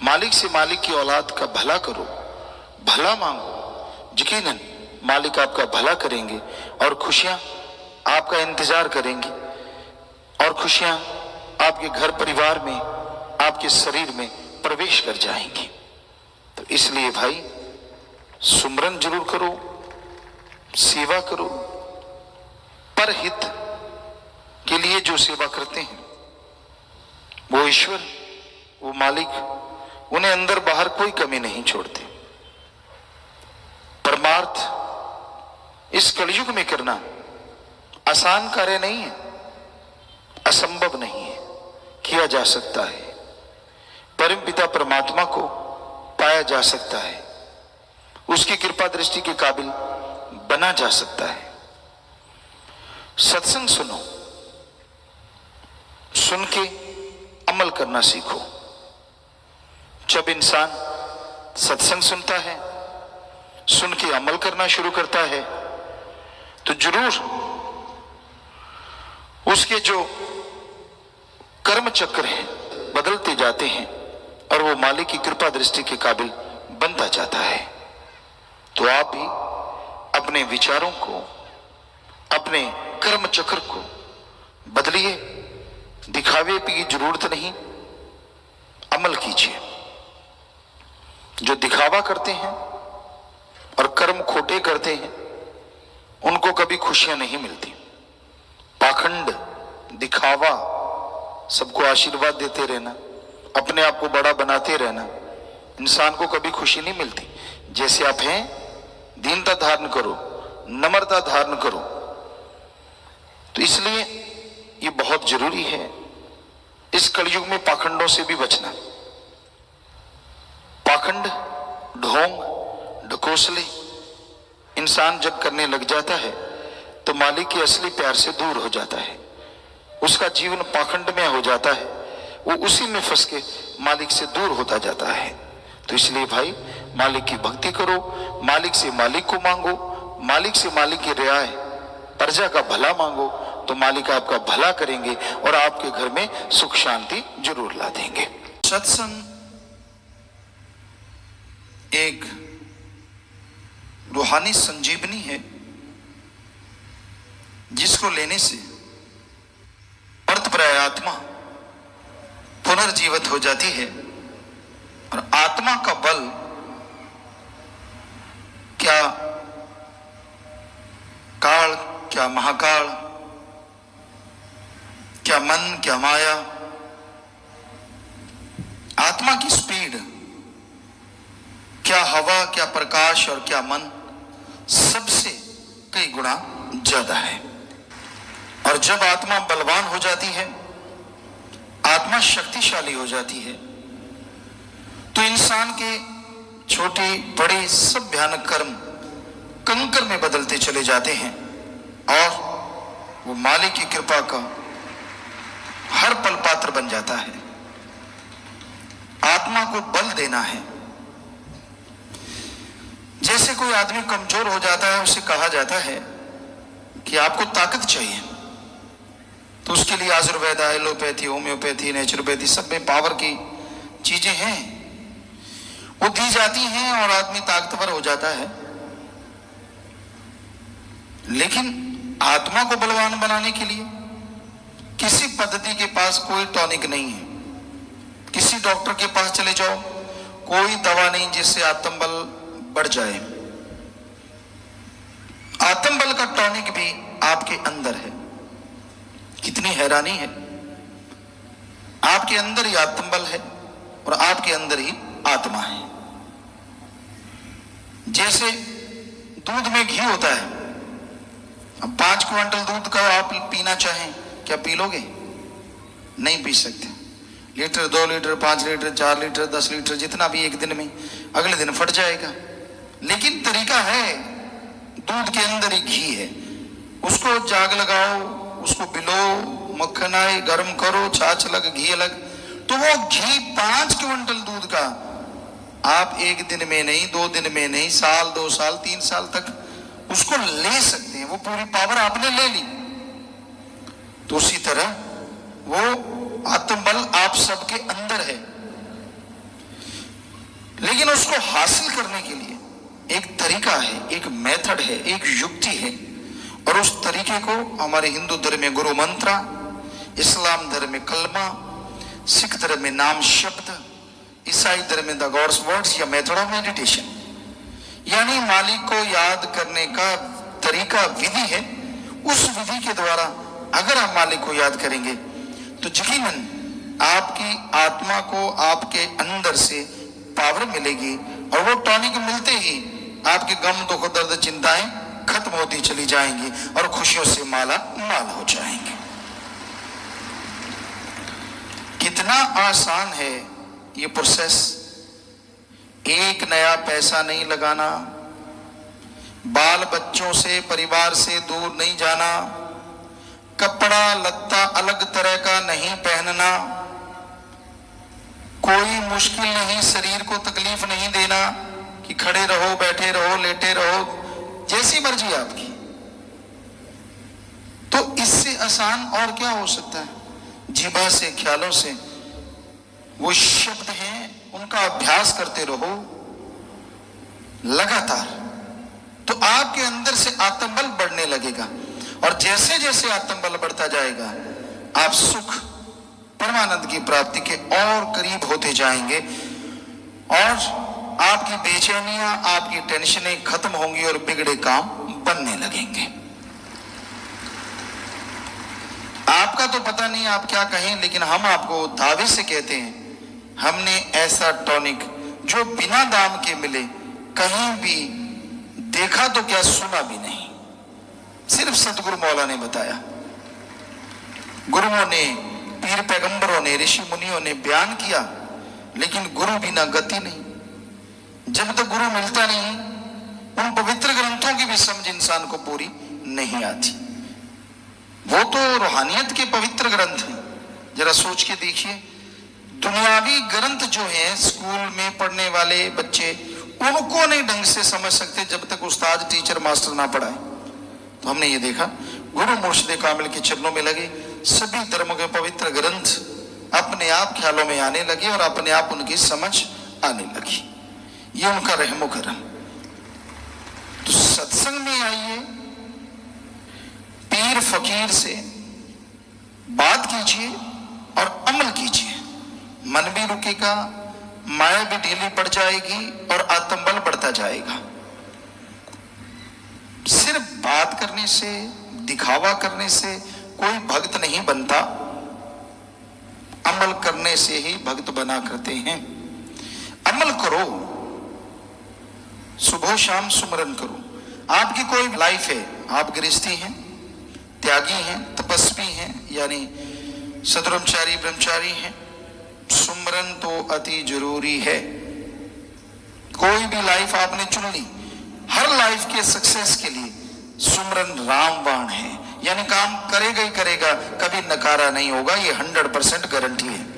मालिक से मालिक की औलाद का भला करो, भला मांगो, यकीनन मालिक आपका भला करेंगे और खुशियां आपका इंतजार करेंगी और खुशियां आपके घर परिवार में, आपके शरीर में प्रवेश कर जाएंगी। तो इसलिए भाई सुमरन जरूर करो, सेवा करो। परहित के लिए जो सेवा करते हैं वो ईश्वर, वो मालिक उन्हें अंदर बाहर कोई कमी नहीं छोड़ते। परमार्थ इस कलयुग में करना आसान कार्य नहीं है, असंभव नहीं है, किया जा सकता है। परम पिता परमात्मा को पाया जा सकता है, उसकी कृपा दृष्टि के काबिल बना जा सकता है। सत्संग सुनो, सुन के अमल करना सीखो। जब इंसान सत्संग सुनता है, सुन के अमल करना शुरू करता है तो जरूर उसके जो कर्म चक्र हैं बदलते जाते हैं और वो मालिक की कृपा दृष्टि के काबिल बनता जाता है। तो आप भी अपने विचारों को, अपने कर्म चक्र को बदलिए। दिखावे की जरूरत नहीं, अमल कीजिए। जो दिखावा करते हैं और कर्म खोटे करते हैं उनको कभी खुशियां नहीं मिलती। पाखंड, दिखावा, सबको आशीर्वाद देते रहना, अपने आप को बड़ा बनाते रहना, इंसान को कभी खुशी नहीं मिलती। जैसे आप हैं, दीनता धारण करो, नम्रता धारण करो। तो इसलिए ये बहुत जरूरी है इस कलयुग में पाखंडों से भी बचना। पाखंड, ढोंग, ढकोसले इंसान जब करने लग जाता है तो मालिक के असली प्यार से दूर हो जाता है। उसका जीवन पाखंड में हो जाता है, वो उसी में फंस के मालिक से दूर होता जाता है। तो इसलिए भाई मालिक की भक्ति करो, मालिक से मालिक को मांगो, मालिक से मालिक की रियाय, प्रजा का भला मांगो तो मालिक आपका भला करेंगे और आपके घर में सुख शांति जरूर ला देंगे। सत्संग एक रूहानी संजीवनी है जिसको लेने से मर्तप्राय आत्मा पुनर्जीवित हो जाती है और आत्मा का बल क्या काल, क्या महाकाल, क्या मन, क्या माया, आत्मा की स्पीड, क्या हवा, क्या प्रकाश और क्या मन, सबसे कई गुना ज्यादा है। और जब आत्मा बलवान हो जाती है, आत्मा शक्तिशाली हो जाती है, तो इंसान के छोटे बड़े सब भयानक कर्म कंकर में बदलते चले जाते हैं और वो मालिक की कृपा का हर पल पात्र बन जाता है। आत्मा को बल देना है, जैसे कोई आदमी कमजोर हो जाता है, उसे कहा जाता है कि आपको ताकत चाहिए, तो उसके लिए आयुर्वेद, एलोपैथी, होम्योपैथी, नेचुरोपैथी, सब में पावर की चीजें हैं, वो दी जाती हैं और आदमी ताकतवर हो जाता है। लेकिन आत्मा को बलवान बनाने के लिए किसी पद्धति के पास कोई टॉनिक नहीं है। किसी डॉक्टर के पास चले जाओ, कोई दवा नहीं जिससे आत्मबल बढ़ जाए। आत्मबल का टॉनिक भी आपके अंदर है। कितनी हैरानी है, आपके अंदर ही आत्मबल है और आपके अंदर ही आत्मा है। जैसे दूध में घी होता है, अब 5 क्विंटल दूध का आप पीना चाहें, क्या पी लोगे? नहीं पी सकते। Litre, 2 litre, 5 litre, 4 litre, 10 litre, जितना भी एक दिन में, अगले दिन फट जाएगा। लेकिन तरीका है, दूध के अंदर ही घी है, उसको जाग लगाओ, उसको पिलो, मक्खन आए, गर्म करो, छाछ अलग, घी अलग, तो वो घी 5 क्विंटल दूध का आप एक दिन में नहीं, 2 दिन में नहीं, साल, 2 साल, 3 साल तक उसको ले सकते हैं। वो पूरी पावर आपने ले ली। तो उसी तरह वो आत्मबल आप सबके अंदर है, लेकिन उसको हासिल करने के लिए एक तरीका है, एक मेथड है, एक युक्ति है। और उस तरीके को हमारे हिंदू धर्म में गुरु मंत्र, इस्लाम धर्म में कलमा, सिख धर्म में नाम शब्द, ईसाई धर्म में द गॉड्स वर्ड्स या मेथड ऑफ मेडिटेशन, यानी मालिक को याद करने का तरीका, विधि है। उस विधि के द्वारा अगर आप मालिक को याद करेंगे तो यकीनन आपकी आत्मा को आपके अंदर से पावर मिलेगी, और वो टॉनिक मिलते ही आपके गम, दुख, दर्द, चिंताएं खत्म होती चली जाएंगी और खुशियों से माला माल हो जाएंगे। कितना आसान है ये प्रोसेस। एक नया पैसा नहीं लगाना, बाल बच्चों से, परिवार से दूर नहीं जाना, कपड़ा लत्ता अलग तरह का नहीं पहनना, कोई मुश्किल नहीं, शरीर को तकलीफ नहीं देना कि खड़े रहो, बैठे रहो, लेटे रहो, जैसी मर्जी आपकी। तो इससे आसान और क्या हो सकता है? जीभा से, ख्यालों से वो शब्द हैं, उनका अभ्यास करते रहो लगातार, तो आपके अंदर से आत्मबल बढ़ने लगेगा। और जैसे जैसे आत्मबल बढ़ता जाएगा, आप सुख, परमानंद की प्राप्ति के और करीब होते जाएंगे, और आपकी बेचैनियां, आपकी टेंशनें खत्म होंगी और बिगड़े काम बनने लगेंगे। आपका तो पता नहीं आप क्या कहें, लेकिन हम आपको दावे से कहते हैं, हमने ऐसा टॉनिक जो बिना दाम के मिले, कहीं भी देखा तो क्या, सुना भी नहीं, सिर्फ सतगुरु मौला ने बताया। गुरुओं ने, पीर पैगंबरों ने, ऋषि मुनियों ने बयान किया, लेकिन गुरु बिना गति नहीं। जब तक गुरु मिलता नहीं, उन पवित्र ग्रंथों की भी समझ इंसान को पूरी नहीं आती। वो तो रूहानियत के पवित्र ग्रंथ हैं। जरा सोच के देखिए, दुनियावी ग्रंथ जो है स्कूल में पढ़ने वाले बच्चे, उनको नहीं ढंग से समझ सकते जब तक उस्ताद, टीचर, मास्टर ना पढ़ाए। तो हमने ये देखा, गुरु मुर्शिद कामिल के चरणों में लगे, सभी धर्मों के पवित्र ग्रंथ अपने आप ख्यालों में आने लगे और अपने आप उनकी समझ आने लगी। ये उनका रहमो करम। तो सत्संग में आइए, पीर फकीर से बात कीजिए और अमल कीजिए। मन भी रुकेगा, माया भी ढीली पड़ जाएगी और आत्मबल बढ़ता जाएगा। सिर्फ बात करने से, दिखावा करने से कोई भक्त नहीं बनता, अमल करने से ही भक्त बना करते हैं। अमल करो, सुबह शाम सुमरन करो। आपकी कोई लाइफ है, आप गृहस्थी हैं, त्यागी हैं, तपस्वी हैं, यानी सतब्रह्मचारी, ब्रह्मचारी हैं, सुमरन तो अति जरूरी है। कोई भी लाइफ आपने चुन ली, हर लाइफ के सक्सेस के लिए सुमरन रामबाण है, यानी काम करेगा ही करेगा, कभी नकारा नहीं होगा, ये 100% गारंटी है।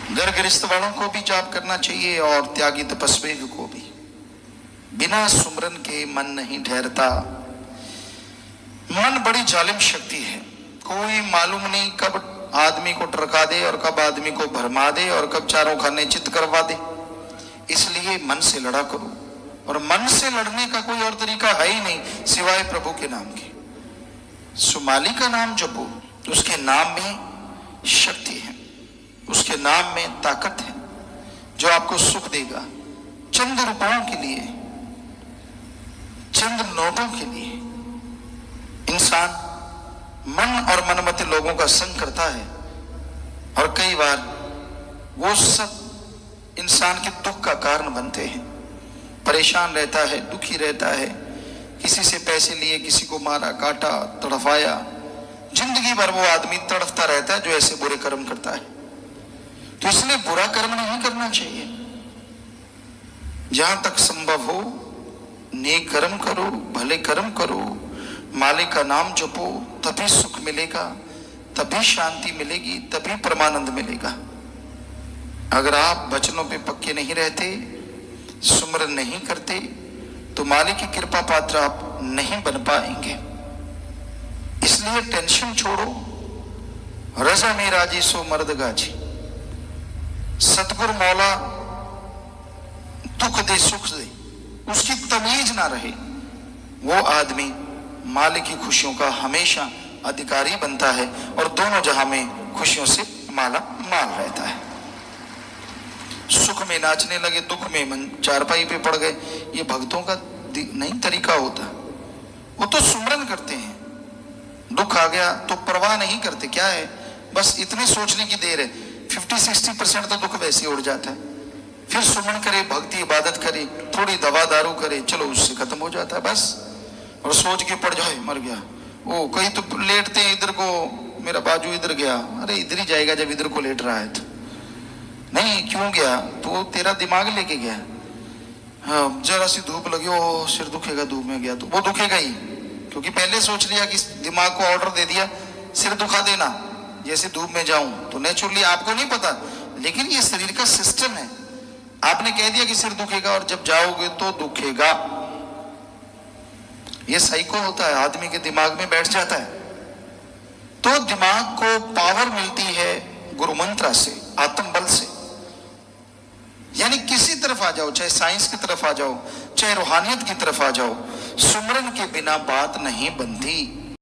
घर गृहस्थ वालों को भी जाप करना चाहिए और त्यागी तपस्वी को भी। बिना सुमरन के मन नहीं ठहरता। मन बड़ी जालिम शक्ति है, कोई मालूम नहीं कब आदमी को टरका दे और कब आदमी को भरमा दे और कब चारों खाने चित करवा दे। इसलिए मन से लड़ा करो, और मन से लड़ने का कोई और तरीका है ही नहीं सिवाय प्रभु के नाम के। सुमाली का नाम जपो, उसके नाम में शक्ति है, उसके नाम में ताकत है जो आपको सुख देगा। चंद रुपयों के लिए, चंद नोटों के लिए इंसान मन और मनमते लोगों का संग करता है, और कई बार वो सब इंसान के दुख का कारण बनते हैं। परेशान रहता है, दुखी रहता है, किसी से पैसे लिए, किसी को मारा, काटा, तड़फाया, जिंदगी भर वो आदमी तड़फता रहता है जो ऐसे बुरे कर्म करता है। तो इसलिए बुरा कर्म नहीं करना चाहिए। जहां तक संभव हो नेक कर्म करो, भले कर्म करो, मालिक का नाम जपो, तभी सुख मिलेगा, तभी शांति मिलेगी, तभी परमानंद मिलेगा। अगर आप वचनों पे पक्के नहीं रहते, सुमरन नहीं करते, तो मालिक की कृपा पात्र आप नहीं बन पाएंगे। इसलिए टेंशन छोड़ो, रजा में राजी सो मर्द गाजी। सतगुरु मौला दुख दे सुख दे, उसकी तमीज ना रहे, वो आदमी मालिक की खुशियों का हमेशा अधिकारी बनता है और दोनों जहां में खुशियों से माला माल रहता है। सुख में नाचने लगे, दुख में मन चारपाई पे पड़ गए, ये भक्तों का नहीं तरीका होता। वो तो सुमरन करते हैं, दुख आ गया तो परवाह नहीं करते, क्या है बस इतनी सोचने की देर है, 50-60% तो दुख वैसे उड़ जाता है। फिर सुमन करे, भक्ति इबादत करे, थोड़ी दवा दारू करे, चलो उससे खत्म हो जाता है बस। और सोच के पड़ जाए मर गया, वो कहीं तो लेटते हैं इधर को, मेरा बाजू इधर गया, अरे इधर ही जाएगा जब इधर को लेट रहा है तो। नहीं क्यों गया, तो तेरा दिमाग लेके गया। हाँ जरा सी धूप लगी, ओ सिर दुखेगा, धूप में गया तो वो दुखेगा ही, क्योंकि पहले सोच लिया कि दिमाग को ऑर्डर दे दिया सिर दुखा देना, जैसे धूप में जाऊं तो नेचुरली आपको नहीं पता, लेकिन ये शरीर का सिस्टम है। आपने कह दिया कि सिर दुखेगा और जब जाओगे तो दुखेगा। ये साइको होता है, आदमी के दिमाग में बैठ जाता है। तो दिमाग को पावर मिलती है गुरु मंत्र से, आत्म बल से। यानी किसी तरफ आ जाओ, चाहे साइंस की तरफ आ जाओ, चाहे रूहानियत की तरफ आ जाओ, सुमरन के बिना बात नहीं बनती।